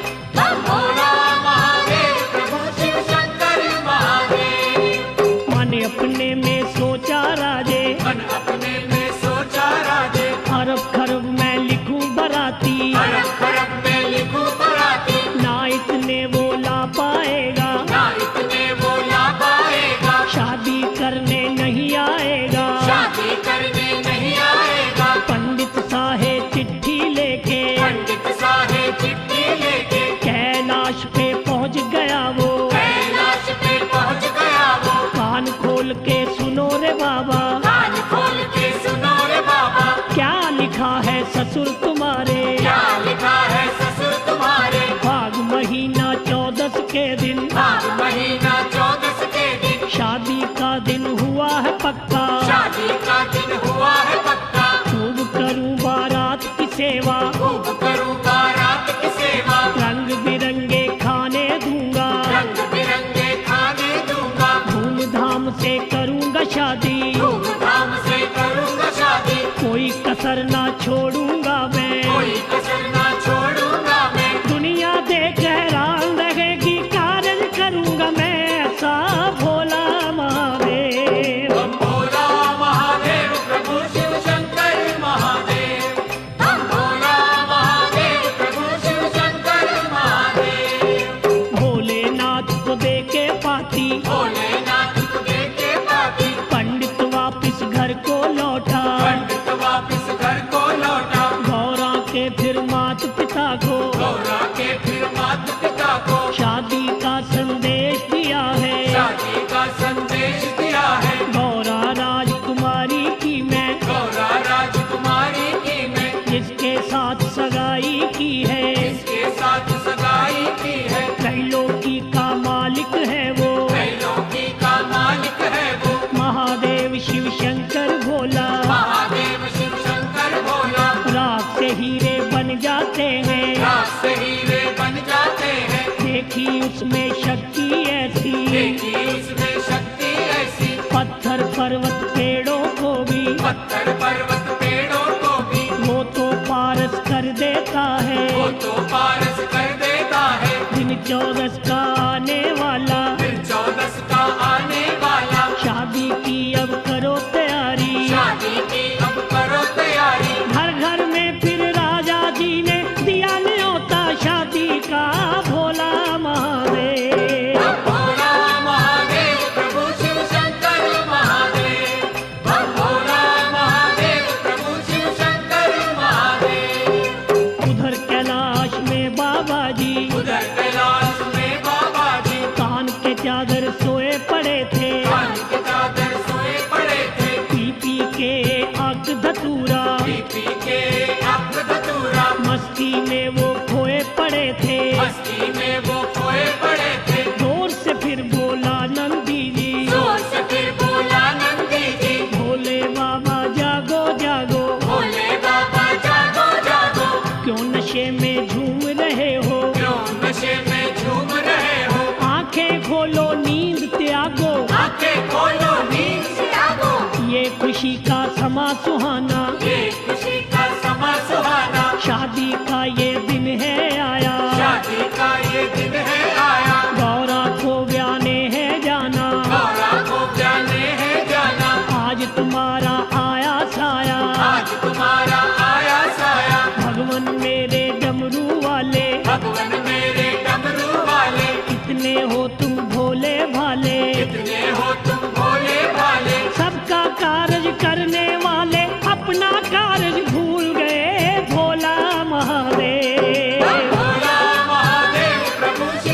भोला महादेव प्रभु शिव शंकर महादेव। मन अपने में सोचा राजे, मन अपने में सोचा राजे, अरब खरब मैं लिखूं बराती, अरब खरब में लिखूं बराती। ना इतने वो ला पाएगा, ना इतने वो ला पाएगा, शादी करने नहीं आएगा। शादी करने नहीं आएगा। पंडित साहेब चिट्ठी लेके, पंडित साहेब चिट्ठी लेके, कैलाश पे पहुंच गया वो, कैलाश पे पहुंच गया वो। कान खोल के सुनो रे बाबा, कान खोल के सुनो रे बाबा, क्या लिखा है ससुर तुम्हारे, क्या लिखा है ससुर तुम्हारे। फाग महीना 14 के दिन, माघ महीना 14 के दिन, शादी का दिन हुआ है पक्का, शादी का दिन हुआ है पक्का। खूब करूं बारात की सेवा, खूब करूं बारात की सेवा, रंग बिरंगे खाने दूंगा, रंग बिरंगे खाने दूंगा, धूमधाम से करूंगा शादी, धूमधाम से करूंगा शादी। कोई कसर ना छोड़ूंगा मैं, कोई कसर ना छोड़ूंगा मैं। दुनिया देख हैरान रहेगी, कार्य करूंगा मैं ऐसा भोला महादेव। भोला महादेव प्रभु शिव शंकर महादेव, भोला महादेव प्रभु शिव शंकर महादेव। भोलेनाथ को दे के पाती, भोलेनाथ को देखे पाती, पंडित वापिस घर को लौटा, पंडित वापिस घर को लौटा। गौरा के फिर माता पिता को, गौरा के फिर माता पिता को, शादी का संदेश दिया है, शादी का संदेश दिया है। गौरा राजकुमारी की मैं, गौरा राजकुमारी की मैं, जिसके साथ सगाई की है, इसके साथ सगाई की है। त्रैलोकी का मालिक है वो, त्रैलोकी का मालिक है वो, महादेव शिव शंकर भोला। महादेव शिव शंकर भोला। राख से हीरे बन जाते हैं, राख से हीरे बन जाते हैं, देखी उसमें शक्ति ऐसी, देखी उसमें शक्ति ऐसी। पत्थर पर्वत पेड़ों को भी, पत्थर पर्वत पेड़ों को भी, वो तो पारस कर देता है, वो तो पारस कर देता है। दिन 14 का आने वाला, दिन 14 का आने वाला, शादी की अब करो तैयारी, शादी की अब करो तैयारी। घर घर में फिर राजा जी ने दिया न्योता शादी का भोला महादेव। भोला महादेव प्रभु शिव शंकर महादेव, भोला महादेव प्रभु शिव शंकर महादेव। उधर कैलाश में बाबा जी, उधर कैलाश में बाबा जी, कान के चादर सोए पड़े थे, कान के चादर सोए पड़े थे। पी पी के आग धतूरा, पी पी के अब्र धतूरा, मस्ती में वो खोए पड़े थे, मस्ती में वो खोए पड़े थे। जोर से फिर बोला नंदी जी, जोर से फिर बोला नंदी जी, भोले बाबा जागो जागो, भोले बाबा जागो जागो, क्यों नशे में झूम रहे हो, क्यों नशे में झूम रहे हो। आंखें खोलो नींद त्यागो, आंखें खोलो नींद से जागो, ये खुशी का समा सुहाना, ये खुशी का समा सुहाना। शादी का ये दिन है आया, शादी का ये दिन है आया, गौरा को ब्याने है जाना, गौरा को जाने है जाना। आज तुम्हारा आया साया, आज तुम्हारा आया साया, भगवान मेरे डमरू वाले, भगवान मेरे डमरू वाले। कितने हो तुम भोले भाले, कितने हो तुम भोले भाले, सबका कार्य करने वाले, अपना कार्य भूल गए भोला महादेव। भोला महादेव प्रभु शिव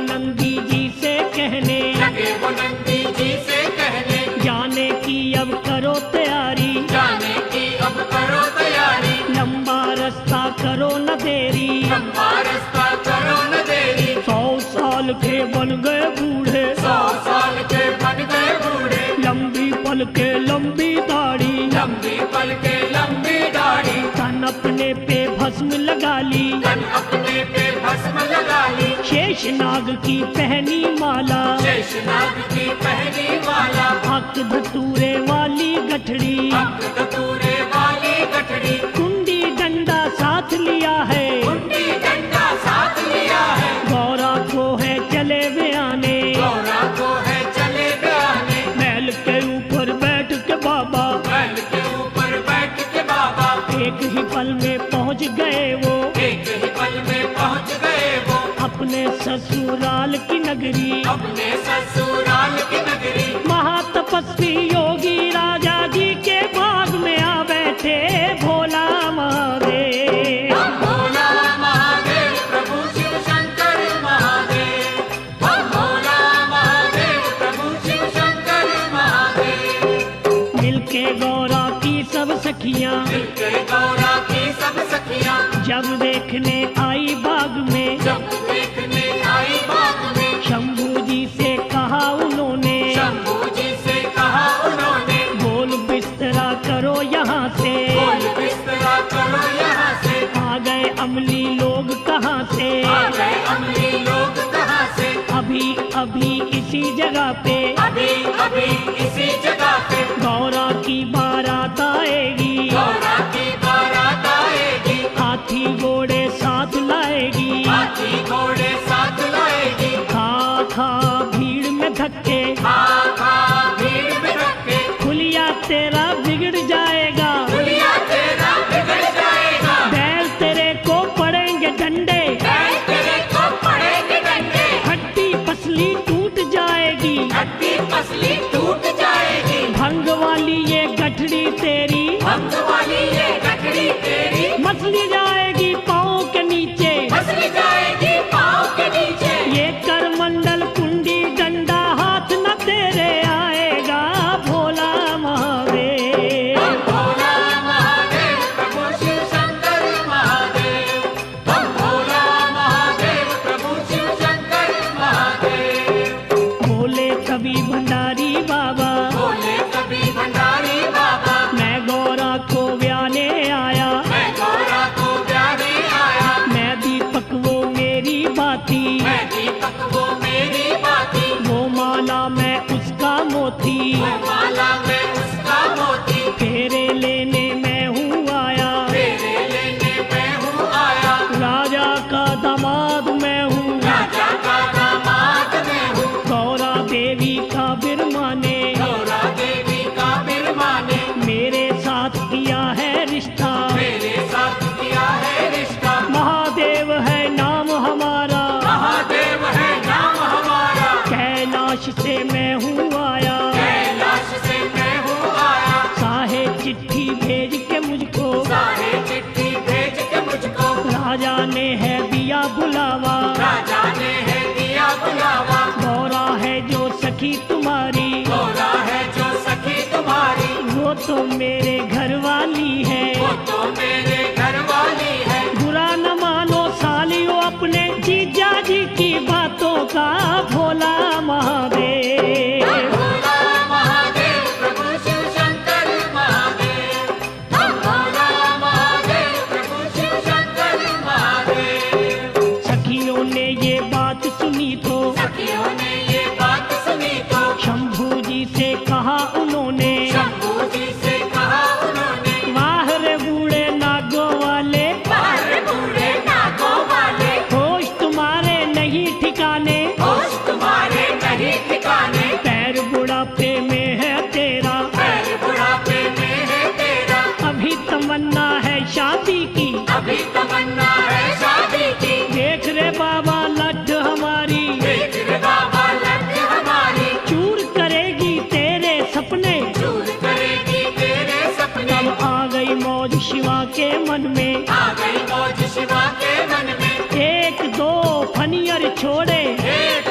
नंदी जी से कहने, लगे वो नंदी जी से कहने, जाने की अब करो तैयारी, जाने की अब करो तैयारी, लंबा रास्ता करो न देरी, लंबा रास्ता करो न देरी। 100 साल के बन गए बूढ़े, 100 साल के बन गए बूढ़े, लंबी पल के लंबी दाढ़ी, लंबी पल के लंबी दाढ़ी, तन अपने पे भस्म लगा ली, तन अपने पे भस्म लगा ली, शेषनाग की पहनी माला, शेषनाग की पहनी माला, हक धतूरे वाली गठड़ी, अंक धतूरे वाली गठड़ी, कुंडी डंडा साथ लिया है, कुंडी डंडा साथ लिया है, गौरा को है चले वे आने, गौरा को है चले बयाने, महल के ऊपर बैठ के बाबा, बैल के ऊपर बैठ के बाबा, एक ही पल में पहुंच गए वो, एक ही पल में पहुंच गए वो, अपने ससुराल की नगरी, अपने ससुराल की नगरी। महातपस्वी योगी राजा जी के बाग में आ बैठे भोला महादेव। हम भोला महादेव प्रभु शिव शंकर महादेव, हम भोला महादेव प्रभु शिव शंकर महादेव। मिलके गौरा की सब सखियां, मिलके गौरा की सब सखियां, जब देखने आई बाग में, जब देखने आई बाग में, शंभू जी से कहा उन्होंने, शंभू जी से कहा उन्होंने, बोल बिस्तरा करो यहाँ से, बोल बिस्तरा करो यहाँ से, आ गए अमली लोग कहाँ से, आ गए अमली लोग कहाँ से, अभी अभी इसी जगह पे, अभी अभी इसी जगह पे, गौरा की बारात आएगी, गौरा की बारात आएगी, हाथी घोड़े साथ लाएगी, हाथी घोड़े साथ लाएगी, खा खा भीड़ में धक्के, खा खा भीड़ में रखे, खुलिया तेरा बिगड़ जाएगा, दुनिया तेरा बिगड़ जाएगा, बैल तेरे को पड़ेंगे डंडे, बैल तेरे को पड़ेंगे डंडे, हड्डी पसली टूट जाएगी, हड्डी पसली टूट जाएगी, भंग वाली ये गठड़ी तेरी, भक्त वाली ये गठड़ी तेरी, मसली जाएगी पाँव के नीचे, मसली जाएगी पाँव के नीचे, ये करमंडल कुंडी डंडा हाथ न तेरे आएगा भोला महादेव। हम भोला महादेव प्रभु शिव शंकर महादेव, हम भोला महादेव प्रभु शिव शंकर महादेव। बोले कभी भंडारी बाबा, बोले कभी भंडारी बाबा, मैं गौरा को ब्याने आया, मैं गौरा को ब्याने आया, मैं दीपक वो मेरी बाती, मैं दीपक वो मेरी बाती, वो माला मैं उसका मोती, वो माला मैं उसका मोती, फेरे लेने मैं हूँ आया, तेरे लेने मैं हूँ आया, राजा का दामाद मैं हूँ, राजा का दामाद मैं हूँ, गौरा देवी का बिरमाने, गौरा देवी का बिरमाने, मेरे साथ किया है रिश्ता, मेरे साथ किया है रिश्ता, महादेव है नाम हमारा, महादेव है नाम हमारा, कैलाश से मैं हूँ आया, कैलाश से मैं हूँ आया, साहे चिट्ठी भेज के मुझको, सारे चिट्ठी भेज के मुझको, राजा ने है दिया बुलावा, राजा ने है दिया बुलावा, गौरा है जो सखी तुम्हारी, गौरा है जो सखी तुम्हारी, वो तो मेरे घर वाली है, वो तो मेरे घर वाली है, बुरा न मानो सालियों अपने जीजा जी की बातों का भोला महादेव। हम भोला महादेव प्रभु शिव शंकर महादेव, हम भोला महादेव प्रभु शिव शंकर महादेव। सखियों ने ये बात सुनी तो, सखियों ने ये बात सुनी तो, शंभू जी से कहा उन्होंने, शंभू जी से कहा उन्होंने, वाह रे बूढ़े नागों वाले, बाहर बूढ़े नागों वाले, होश तुम्हारे नहीं ठिकाने, होश तुम्हारे नहीं ठिकाने, पैर बुढ़ापे में है तेरा, पैर बुढ़ापे में है तेरा, अभी तमन्ना है शादी की, अभी तमन्ना है शादी की, देख रे बाबा लड्ढ हमारी, देख रे बाबा लग हमारी, चूर करेगी तेरे सपने, चूर करेगी तेरे सपने, अब आ गई मौज शिवा के मन में, आ गई मौज शिवा के मन में, एक दो फनियर छोड़े, एक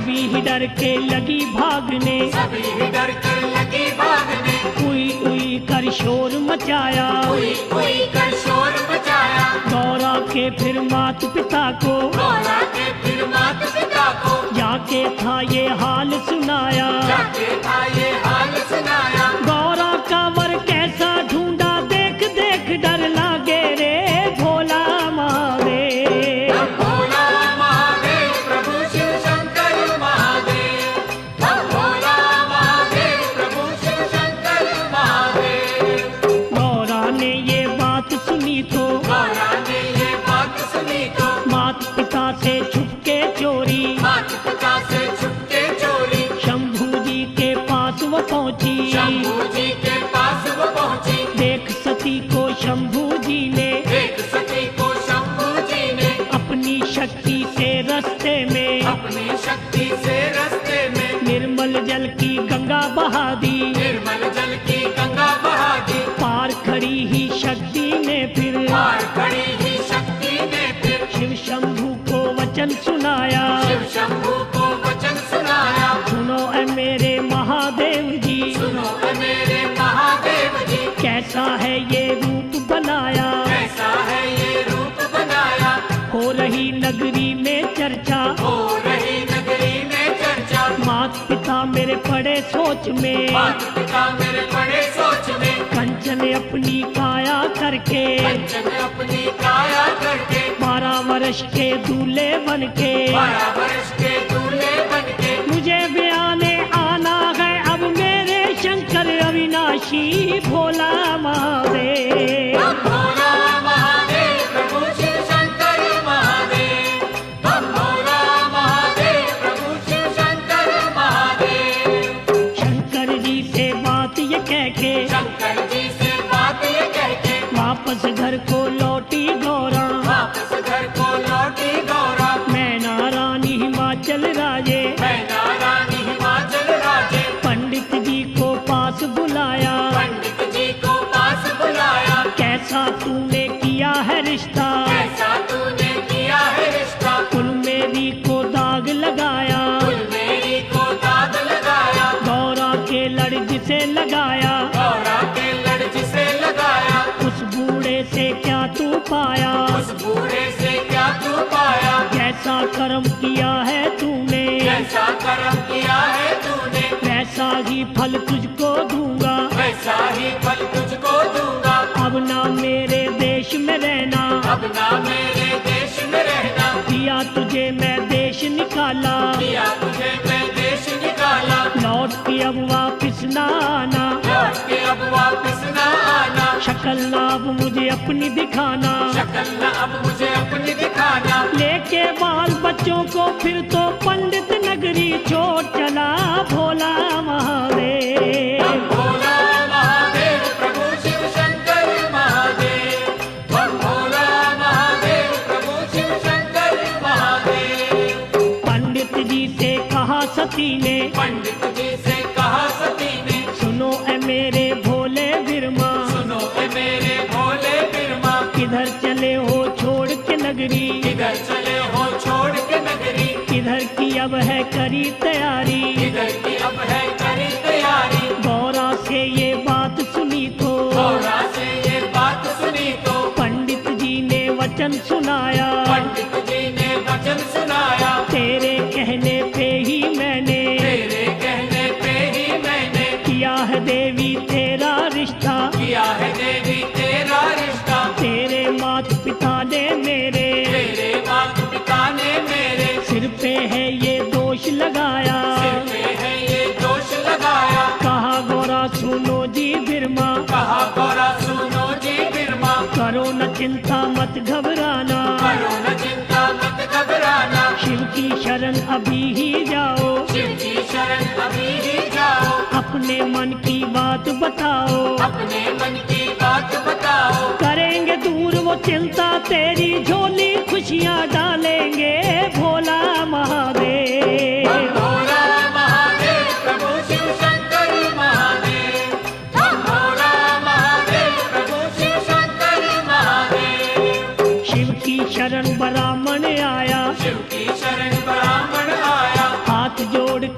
सभी ही डर के लगी भागने, सभी ही डर कर लगी भागने, उई उई कर शोर मचाया। कोई कोई कर शोर मचाया। गौरा के फिर मात पिता को, गौरा के फिर माता पिता को जाके था ये हाल सुनाया। जाके था ये हाल सुनाया। गौरा का वर कैसा ढूंढा, देख देख डर लागे रे भोला महादेव। हम भोला महादेव प्रभु शिव शंकर महादेव। हम भोला महादेव प्रभु शिव शंकर महादेव। गौरा ने ये बात सुनी तो, गौरा ने ये बात सुनी तो मात पिता से छुपके चोरी, माता पिता से छुपके चोरी शंभू जी के पास वो पहुंची। शंभू जी के पास वो पहुंची। देख सती को शंभू जी ने, एक सती को शंभू जी ने अपनी शक्ति से रास्ते में, अपनी शक्ति से रास्ते में निर्मल जल की गंगा बहा दी। निर्मल जल की गंगा बहा दी। पार खड़ी ही शक्ति ने फिर, पार खड़ी ही शक्ति ने फिर शिव शंभू को वचन सुनाया। शिव शंभू को वचन सुनाया। सुनो ए मेरे महादेव जी, सुनो ए मेरे महादेव जी, कैसा है ये रूप बनाया। कैसा है ये रूप बनाया। हो रही नगरी में चर्चा, हो रही नगरी में चर्चा। मात पिता मेरे पड़े सोच में, माता पिता मेरे बड़े सोच में कंचन अपनी काया करके, कंचन अपनी काया करके 12 वर्ष के दूल्हे बन के, 12 वर्ष के दूल्हे बनके मुझे ब्याने आना है अब मेरे शंकर अविनाशी भोला महादेव। हम भोला महादेव प्रभु शिव शंकर महादेव। हम भोला महादेव प्रभु शिव शंकर महादेव। शंकर जी से बात ये कह के, शंकर जी से बात ये कह के वापस घर को लौटी गौरा। वापस घर को लौटी गौरा। मैना रानी हिमाचल राजे, मैना रानी हिमाचल राजे पंडित जी को पास बुलाया। पंडित जी को पास बुलाया। कैसा तूने किया है रिश्ता, कैसा तूने किया है रिश्ता। कुल मेरी को दाग लगाया। कुल मेरी को दाग लगाया। गौरा के लड़ जिसे लगाया, गौरा के लड़ जिसे लगाया। उस बूढ़े से क्या तू पाया। उस बूढ़े से क्या तू पाया। जैसा कर्म किया है तूने, जैसा कर्म किया है तूने वैसा ही फल तुझको दूंगा। वैसा ही फल तुझको दूंगा। अब ना मेरे देश में रहना, अब ना मेरे देश में रहना। दिया तुझे मैं देश निकाला, दिया तुझे मैं देश निकाला। लौट के अब वापिस ना आना। लौट के अब वापस न आना। शक्ल ना अब मुझे अपनी दिखाना। शक्ल न अब मुझे अपनी दिखाना। लेके बाल बच्चों को फिर तो पंडित नगरी छोड़ चला भोला महादेव। हम भोला महादेव प्रभु शिव शंकर महादेव। हम भोला महादेव प्रभु शिव शंकर महादेव। पंडित जी से कहा सती ने, पंडित जी से कहा सती ने सुनो ए मेरे भोले बिरमा, सुनो ए मेरे भोले बिरमा। किधर चले हो छोड़ के नगरी, किधर चले हो छोड़ के नगरी। किधर की अब है करी तैयारी। किधर की अब है करी तैयारी। गौरा से ये बात सुनी तो, गौरा से ये बात सुनी तो पंडित जी ने वचन सुनाया। पंडित जी ने वचन सुनाया। तेरे कहने पे ही मैंने तेरे कहने पे ही मैंने किया है देवी तेरा रिश्ता। किया है देवी तेरा रिश्ता। तेरे माता पिता ने मेरे तेरे माता पिता ने मेरे सिर पे है ये दोष लगाया। सिर पे है ये दोष लगाया। कहा गौरा सुनो जी बिरमा, कहा गौरा सुनो जी बिरमा। करो न चिंता मत घबराना। करो न चिंता मत घबराना। शिव की शरण अभी ही जाओ, शिव की शरण अभी ही जाओ। अपने मन की बात बताओ। अपने मन की बात बताओ। करेंगे दूर वो चिंता तेरी, झोली खुशियाँ डालेंगे भोला महादेव। हम भोला महादेव प्रभु शिव शंकर महादेव। हम भोला महादेव प्रभु शिव शंकर महादेव। शिव की शरण ब्राह्मण आया, शिव की शरण ब्राह्मण आया। हाथ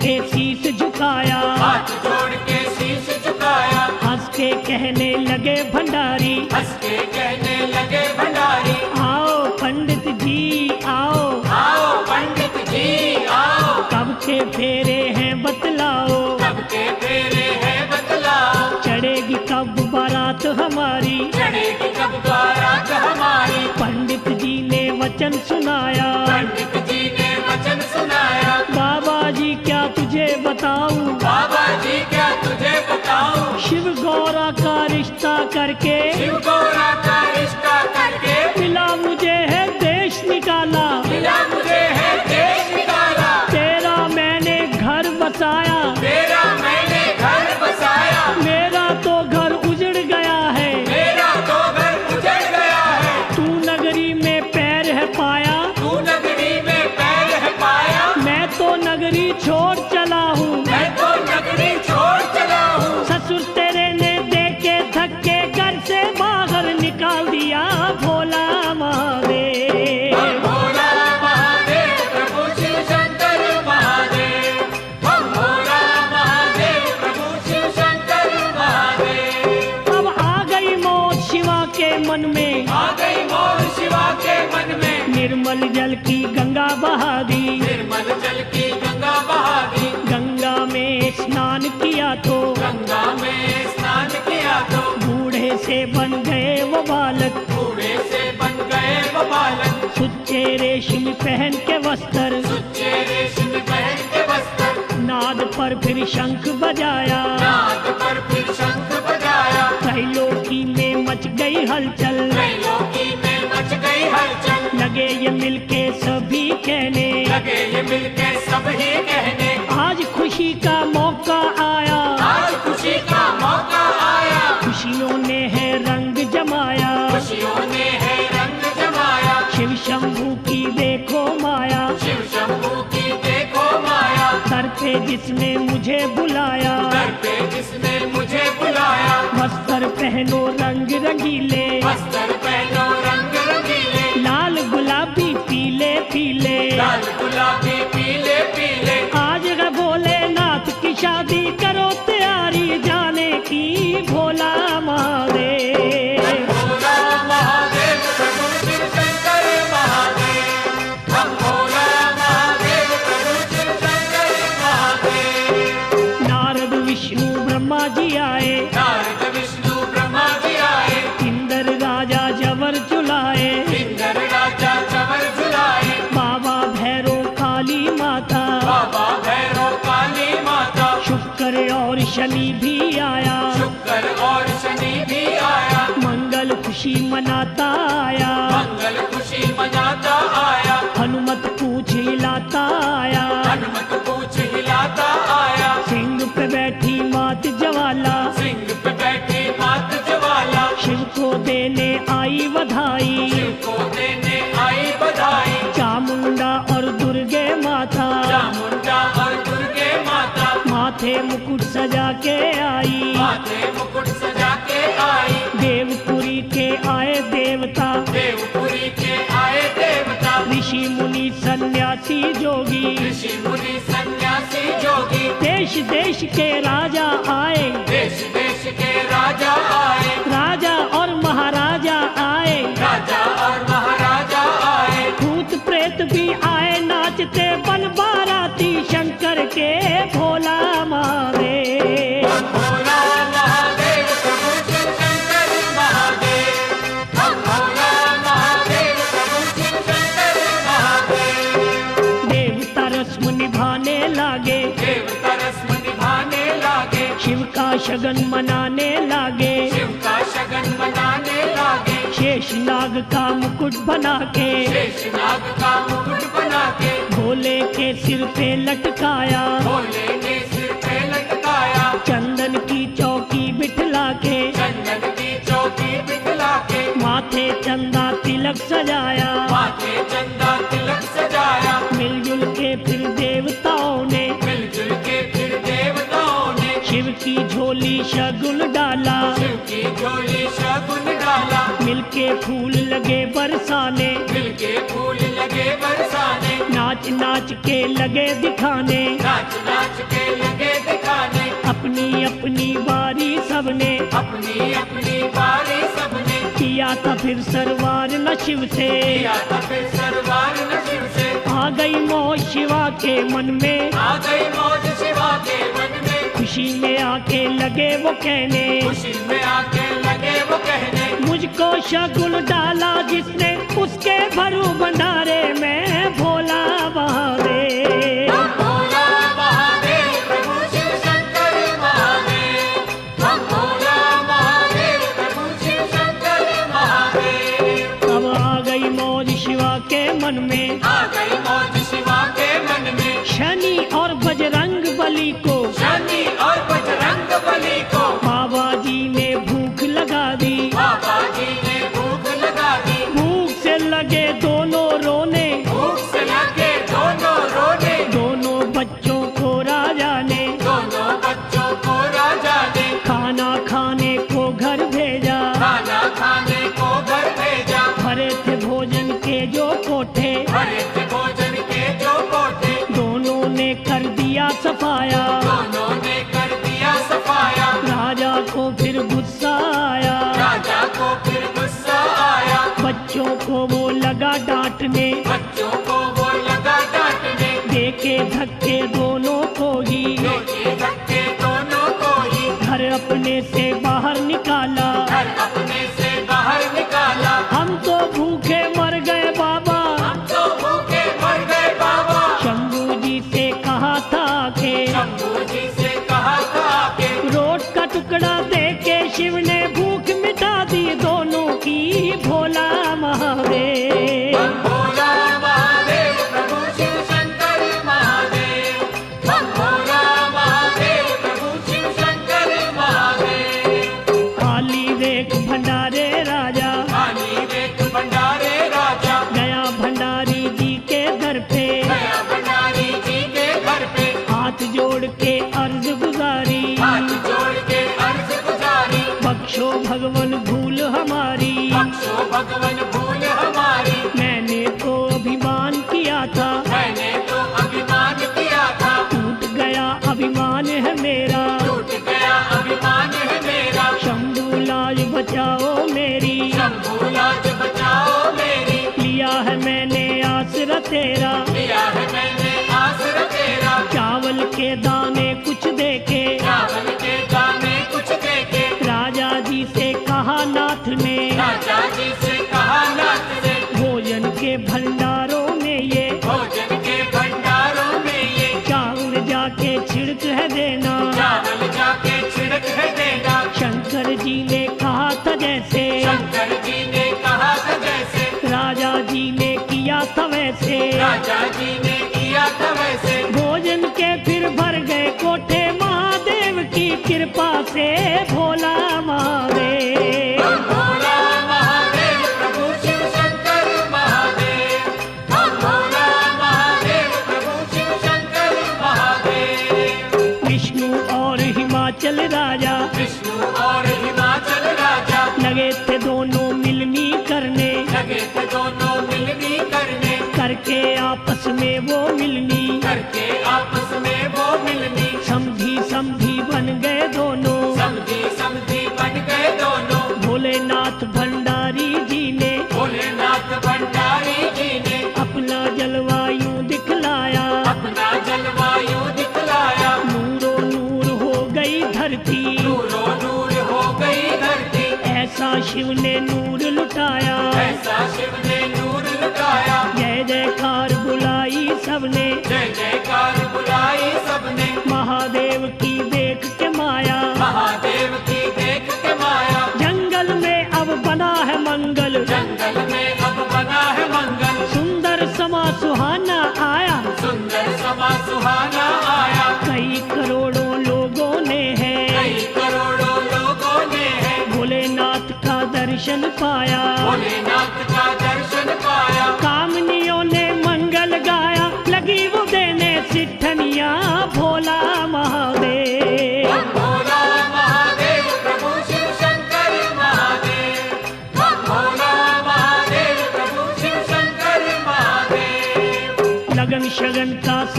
के शीश झुकाया, हाथ जोड़ के शीश झुकाया, हंस के कहने लगे भंडारी, हंस के कहने लगे भंडारी, आओ पंडित जी आओ, आओ पंडित जी आओ, कब के फेरे हैं बतलाओ, कब के फेरे हैं बतलाओ, चढ़ेगी कब बारात हमारी, चढ़ेगी कब बारात हमारी। पंडित जी ने वचन सुनाया, पंडित जी ने वचन सुनाया, बाबा जी क्या तुझे बताऊं, बाबा जी क्या तुझे बताऊं, शिव गौरा का रिश्ता करके शिव गौरा का रिश्ता करके मिला मुझे है देश निकाला, मिला मुझे है देश निकाला, तेरा मैंने घर बसाया, तेरा मैंने घर बसाया, मेरा तो घर उजड़ गया है, मेरा तो घर उजड़ गया है, तू नगरी में पैर है पाया, तू नगरी में पैर है पाया, मैं तो नगरी छोड़ चला हूँ, मैं तो नगरी छोड़ चला हूँ, ससुर तेरे ने देके धक्के घर से बाहर निकाल दिया, भोला महादेव। भोला महादेव प्रभु शिव शंकर महादेव, हम भोला महादेव प्रभु शिव शंकर महादेव। अब आ गई मौत शिवा के मन में, आ गई मौत शिवा के मन में, निर्मल जल की गंगा बहा दी, निर्मल जल की गंगा बहा दी, गंगा में स्नान किया तो गंगा में स्नान किया तो बूढ़े से बन गए वो बालक, बूढ़े से बन गए वो बालक, सुच्चे रेशम पहन के वस्त्र, सुच्चे रेशम पहन के वस्त्र, नाद पर फिर शंख बजाया, नाद पर फिर शंख बजाया, त्रैलोकी में मच गई हलचल, त्रैलोकी में मच गई हलचल, लगे ये मिलके सभी कहने, लगे ये मिलके सब ही कहने, आज खुशी का मौका आया, आज खुशी का मौका आया, खुशियों ने है रंग जमाया, खुशियों ने है रंग जमाया, शिव शंभू की देखो माया, शिव शंभू की देखो माया, दर पे जिसने मुझे बुलाया, दर पे जिसने मुझे बुलाया, वस्त्र पहनो रंग रंगीले, वस्त्र पहनो रंग रंगीले, लाल गुलाबी पीले पीले, लाल गुलाबी पीले पीले, आज है भोलेनाथ की शादी करो तैयारी जाने की, भोला महादेव। भोला महादेव प्रभु शिव शंकर महादेव, हम भोला महादेव प्रभु शिव शंकर महादेव। नारद विष्णु ब्रह्मा जी आए, नारद विष्णु ब्रह्मा जी आए, इंद्र राजा जवर चुलाए, इंद्र राजा चवर झुलाए, बाबा भैरो काली माता, बाबा भैरव काली माता, शुक्र और शनि भी आया, शुक्र और शनि भी आया, मंगल खुशी मनाता आया, मंगल खुशी मनाता आया, हनुमत पूछ हिलाता आया, हनुमत पूछ हिलाता आया, सिंह पे बैठी मात ज्वाला, सिंह पे बैठी मात ज्वाला, शिव को देने आई बधाई, शिव को देने आई बधाई, चामुंडा और दुर्गे माता, चामुंडा और दुर्गे माता, माथे मुकुट सजा के आई, माथे मुकुट सजा के आई, देवपुरी के आए देवता, देवपुरी के आए देवता, ऋषि मुनि सन्यासी जोगी, ऋषि मुनि सन्यासी जोगी, देश देश के राजा आए, देश देश के राजा आए, राजा और महाराजा आए, राजा और महाराजा आए, भूत प्रेत भी आए नाचते बन बाराती शंकर के, भोला महादेव। भोला महादेव प्रभु शिव शंकर महादेव, हम भोला महादेव प्रभु शिव शंकर महादेव। देवता रस्म निभाने लागे, देवता रस्म निभाने लागे, शिव का शगन मनाने लागे, शिव का शगन मनाने लागे, शेष नाग का मुकुट बना के, शेषनाग का मुकुट बना के, भोले के सिर पे लटकाया, भोले ने सिर पे लटकाया, चंदन की चौकी बिठला के, चंदन की चौकी बिठला के, माथे चंदा तिलक सजाया, माथे चंदा तिलक सजाया, मिलजुल के फिर देवताओं ने, मिलजुल के फिर देवताओं ने, शिव की झोली शगुन डाला, शिव की झोली शगुन डाला, मिलके फूल लगे बरसाने, मिलके फूल लगे बरसाने, नाच नाच नाच के लगे दिखाने, नाच नाच के लगे दिखाने, अपनी अपनी बारी सबने, अपनी अपनी बारी सबने, किया था फिर सरवार न शिव से, किया था फिर सरवार न शिव से। आ गई मौज शिवा के मन में, आ गई मौज शिवा के मन में, खुशी में आके लगे वो कहने, खुशी में आके लगे वो कहने, मुझको शगुन डाला जिसने उसके भरू भंडारे में भोला महादेव। हम भोला महादेव प्रभु शिव शंकर महादेव, हम भोला महादेव प्रभु शिव शंकर महादेव। अब आ गई मौज शिवा के मन में, आ गई मौज शिवा के मन में, शनि और बजरंग बली को, शनि और बजरंग बली को, बाबा जी ने भूख लगा दी, बाबा जी ने भूख लगा दी, भूख से लगे दोनों रोने, भूख से लगे दोनों रोने, दोनों बच्चों को राजा ने दोनों बच्चों को राजा ने खाना खाने को घर भेजा, खाना खाने को घर भेजा, भरे थे भोजन के जो कोठे, भरे थे भोजन के जो कोठे, दोनों ने कर दिया सफाया, दोनों ने कर दिया सफाया, राजा को फिर गुस्सा आया, राजा को फिर गुस्सा आया, बच्चों को वो लगा डांटने, बच्चों को वो लगा डांटने, देके धक्के दोनों को ही, देखे धक्के दोनों को ही, घर अपने से बाहर निकाला, घर अपने से बाहर निकाला, हम तो भूखे मर गए बाबा, हम तो भूखे मर गए बाबा, शंभू जी से कहा था के शंभू जी से कहा था कि रोट का टुकड़ा दे के शिव ने भूख मिटा दी दोनों की, भोला महादेव। हम भोला महादेव प्रभु शिव शंकर महादेव, हम भोला महादेव प्रभु शिव शंकर महादेव। खाली रेख भंडारे राजा, खाली रेख भंडारे राजा, गया भंडारी जी के दर पे, गया भंडारी जी के घर पे, हाथ जोड़ के अर्ज गुजारी, हाथ जोड़ के अर्ज गुजारी, बख्शो भगवन भूल हमारी, बख्शो भगवन भूल हमारी, मैंने तो अभिमान किया था, मैंने तो अभिमान किया था, टूट गया अभिमान है मेरा, टूट गया अभिमान है मेरा, शंभू लाज बचाओ मेरी, शंभू लाज बचाओ मेरी, लिया है मैंने आसरा तेरा, लिया है मैंने आसरा तेरा, चावल के दाने कुछ देके, चावल के दाने कुछ देके, राजा जी से कहा नाथ ने, राजा जी से कहा नाथ ने, भोजन के भंडारों में ये, भोजन के भंडारों में ये, चावल जाके छिड़क है देना, चावल जाके छिड़क है देना, शंकर जी ने कहा था जैसे, शंकर जी ने कहा था जैसे, राजा जी ने किया था वैसे, राजा जी ने किया था वैसे, भोजन के फिर भर गए कोठे महादेव की कृपा से, भोला महादेव। हम भोला महादेव प्रभु शिव शंकर महादेव, हम भोला महादेव प्रभु शिव शंकर महादेव। विष्णु और हिमाचल राजा विष्णु और हिमाचल राजा लगे थे दोनों मिलनी करने, लगे थे दोनों मिलनी करने, करके आपस में वो मिलनी, करके आपस में वो मिलनी, समझी समझी बन गए दोनों, समझी समझी बन गए दोनों, भोलेनाथ भंडारी जी ने भोलेनाथ भंडारी जी ने अपना जलवायु दिखलाया, अपना जलवायु दिखलाया, नूरो नूर हो गई धरती, नूरो नूर हो गई धरती, ऐसा शिव ने नूर लुटाया, ऐसा शिव ने नूर लुटाया, जय जयकार बुलाई सबने, जय जयकार बुलाई सबने, महादेव की देख के माया, महादेव की देख के माया, जंगल में अब बना है मंगल, जंगल में अब बना है मंगल, सुंदर समा सुहाना आया, सुंदर समा सुहाना आया, कई करोड़ों लोगों ने है, कई करोड़ों लोगों ने है, भोलेनाथ का दर्शन पाया, भोलेनाथ का दर्शन पाया, कामनियों ने मंगल गाया, लगी वो देने सिद्धनिया, भोला महादेव। हम भोला महादेव प्रभु शिव शंकर महादेव, हम भोला महादेव प्रभु शिव शंकर महादेव। लगन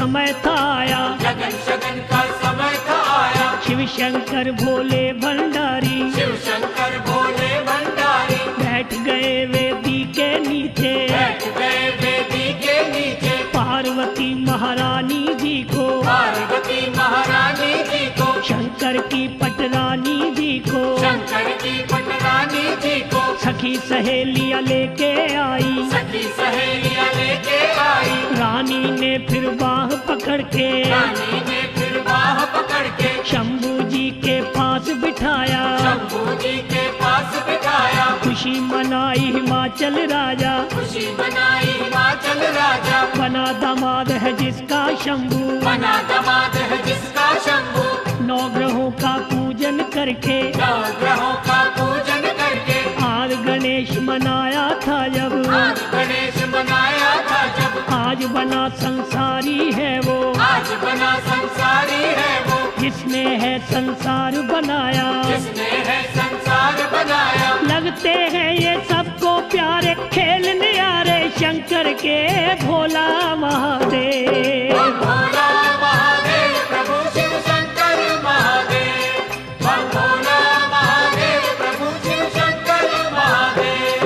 समय था आया, लगन शगन का समय था आया। शिव शंकर भोले भंडारी शिव शंकर भोले भंडारी बैठ गए वेदी के नीचे, बैठ गए वेदी के नीचे। पार्वती महारानी जी को, पार्वती महारानी जी को, शंकर की पटरानी जी को, शंकर की पटरानी जी को, सखी सहेलियां लेके आई। सखी सहेलियां लेके आई। रानी ने फिर बाह पकड़ के, रानी ने फिर बाह पकड़ के, शंभू जी के पास बिठाया, शंभू जी के पास बिठाया। खुशी मनाई हिमाचल राजा, खुशी मनाई हिमाचल राजा, बना दामाद है जिसका शंभू, बना दामाद है जिसका शंभू। 9 ग्रहों का पूजन करके, 9 ग्रहों का पूजन करके, आज गणेश मनाया था जब, आज गणेश मनाया था जब, आज बना संसारी है वो, आज बना संसारी है वो, जिसने है संसार बनाया। जिसने है संसार बनाया। लगते हैं ये सबको प्यारे, खेल न्यारे शंकर के भोला महादेव। भोला महादेव प्रभु शिव शंकर महादेव, भोला महादेव प्रभु शिव शंकर महादेव।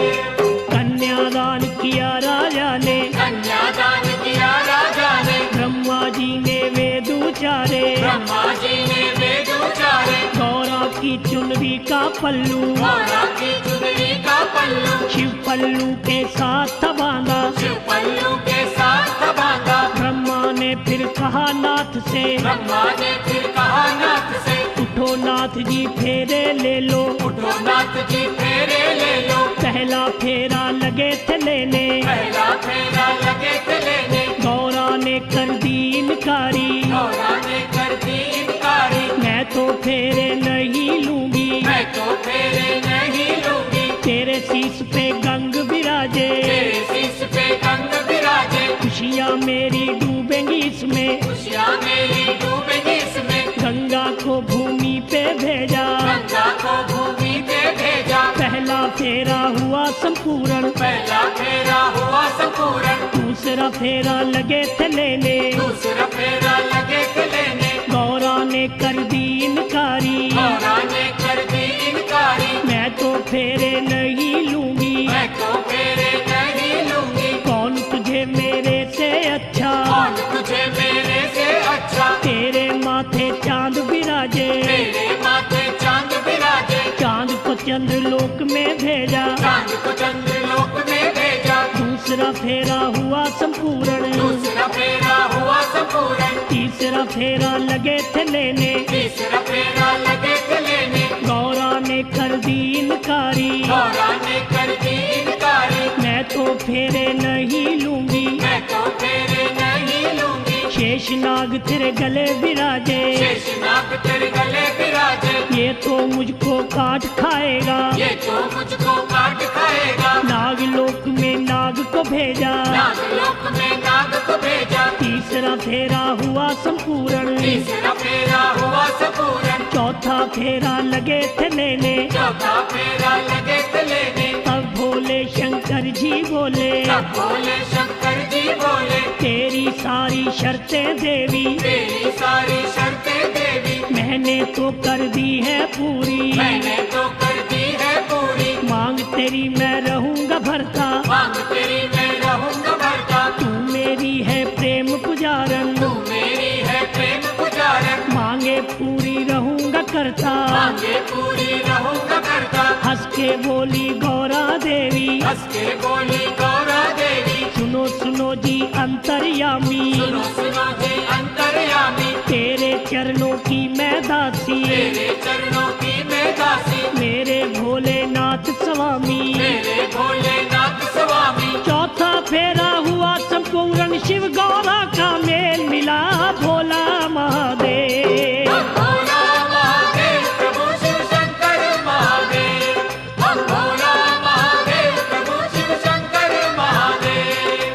कन्यादान किया राजा ने, कन्यादान किया राजा ने, ब्रह्मा जी ने वेद उचारे, ब्रह्मा जी ने वेद उचारे। गौरा की चुनरी का पल्लू, गौरा की चुनरी का पल्लू, शिव पल्लू के साथ बांधा, शिव पल्लू के साथ बांधा। ब्रह्मा ने फिर कहा नाथ से, ब्रह्मा ने फिर कहा नाथ से, उठो नाथ जी फेरे ले लो, उठो नाथ जी फेरे ले लो। पहला फेरा लगे थे लेने, पहला फेरा लगे थे लेने, गौरा ने कर दी इनकारी, गौरा ने कर दी इनकारी। मैं तो फेरे नहीं लूंगी, मैं तो फेरे नहीं लूंगी, तेरे शीश पे गंग विराजे, तेरे शीश पे गंग विराजे। खुशियाँ मेरी डूबेंगी इसमें, खुशियाँ मेरी डूबेंगी इसमें, गंगा को भूमि पे भेजा, गंगा को भूमि पे भेजा। पहला फेरा हुआ संपूर्ण, पहला फेरा हुआ संपूर्ण, दूसरा फेरा लगे थे लेने, दूसरा फेरा लगे थे लेने, गौरा ने कर दी इनकारी, गौरा ने कर दी इनकारी। मैं तो फेरे नहीं लूंगी, मैं तो फेरे नहीं लूंगी, कौन तुझे मेरे से अच्छा, कौन तुझे मेरे से अच्छा। तेरे माथे चांद विराजे, तेरे माथे चांद विराजे, चांद को चंद्रलोक में भेजा, चांद को चंद्रलोक में भेजा। दूसरा फेरा हुआ संपूर्ण, दूसरा फेरा हुआ संपूर्ण, तीसरा फेरा लगे थे लेने, तीसरा फेरा लगे थे लेने, गौरा ने कर दी इनकारी, गौरा ने कर दी इनकारी। मैं तो फेरे नहीं लूंगी, मैं तो फेरे नहीं लूंगी, शेषनाग तेरे गले विराजे, शेषनाग तेरे गले विराजे। ये तो मुझको काट खाएगा, ये तो मुझको काट खाएगा, नागलोक में नाग को भेजा, नागलोक में नाग को भेजा। तीसरा फेरा हुआ संपूर्ण, तीसरा फेरा हुआ संपूर्ण, चौथा फेरा लगे थे लेने, चौथा फेरा लगे थे लेने। तब भोले शंकर जी बोले, तब भोले शंकर जी बोले, तेरी सारी शर्तें देवी, तेरी सारी शर्तें देवी, मैंने तो कर दी है पूरी, मैंने तो कर दी है पूरी। मांग तेरी मैं रहूंगा भरता, मांग तेरी मैं रहूंगा भरता, तू मेरी है प्रेम पुजारन, तू मेरी है प्रेम पुजारन। मांगे पूरी रहूंगा करता, मांगे पूरी रहूंगा करता, हंस के बोली गौरा देवी, हंस के बोली गौरा देवी। सुनो सुनो जी अंतर्यामी, सुनो सुनो जी अंतर्यामी, तेरे चरणों की मैं दासी, तेरे चरणों की मैं दासी, मेरे भोलेनाथ स्वामी। मेरे भोलेनाथ स्वामी। चौथा फेरा हुआ संपूर्ण, शिव गौरा का मेल मिला, भोला महादेव। भोला महादेव प्रभु शिव शंकर महादेव, भोला महादेव प्रभु शिव शंकर महादेव।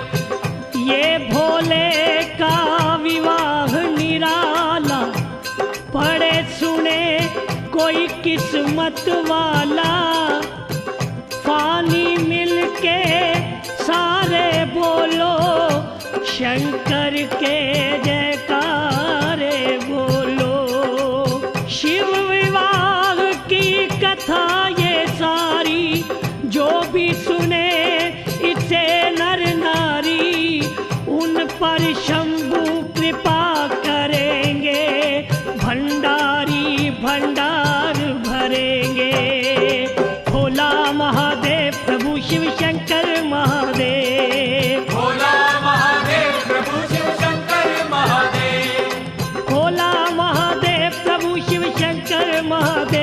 ये भोले का विवाह निराला, पढ़े सुने कोई किस्मत वाला, पानी मिलके सारे बोलो शंकर के जयकारे बोलो। शिव विवाह की कथा ये सारी, जो भी सुने इसे नर नारी, उन पर शंभु कृपा करेंगे, भंडारी भंडार भरेंगे। भोला महादेव प्रभु शिव शंकर महादेव, भोला महादेव प्रभु शिव शंकर महादेव, भोला महादेव प्रभु शिव शंकर महादेव।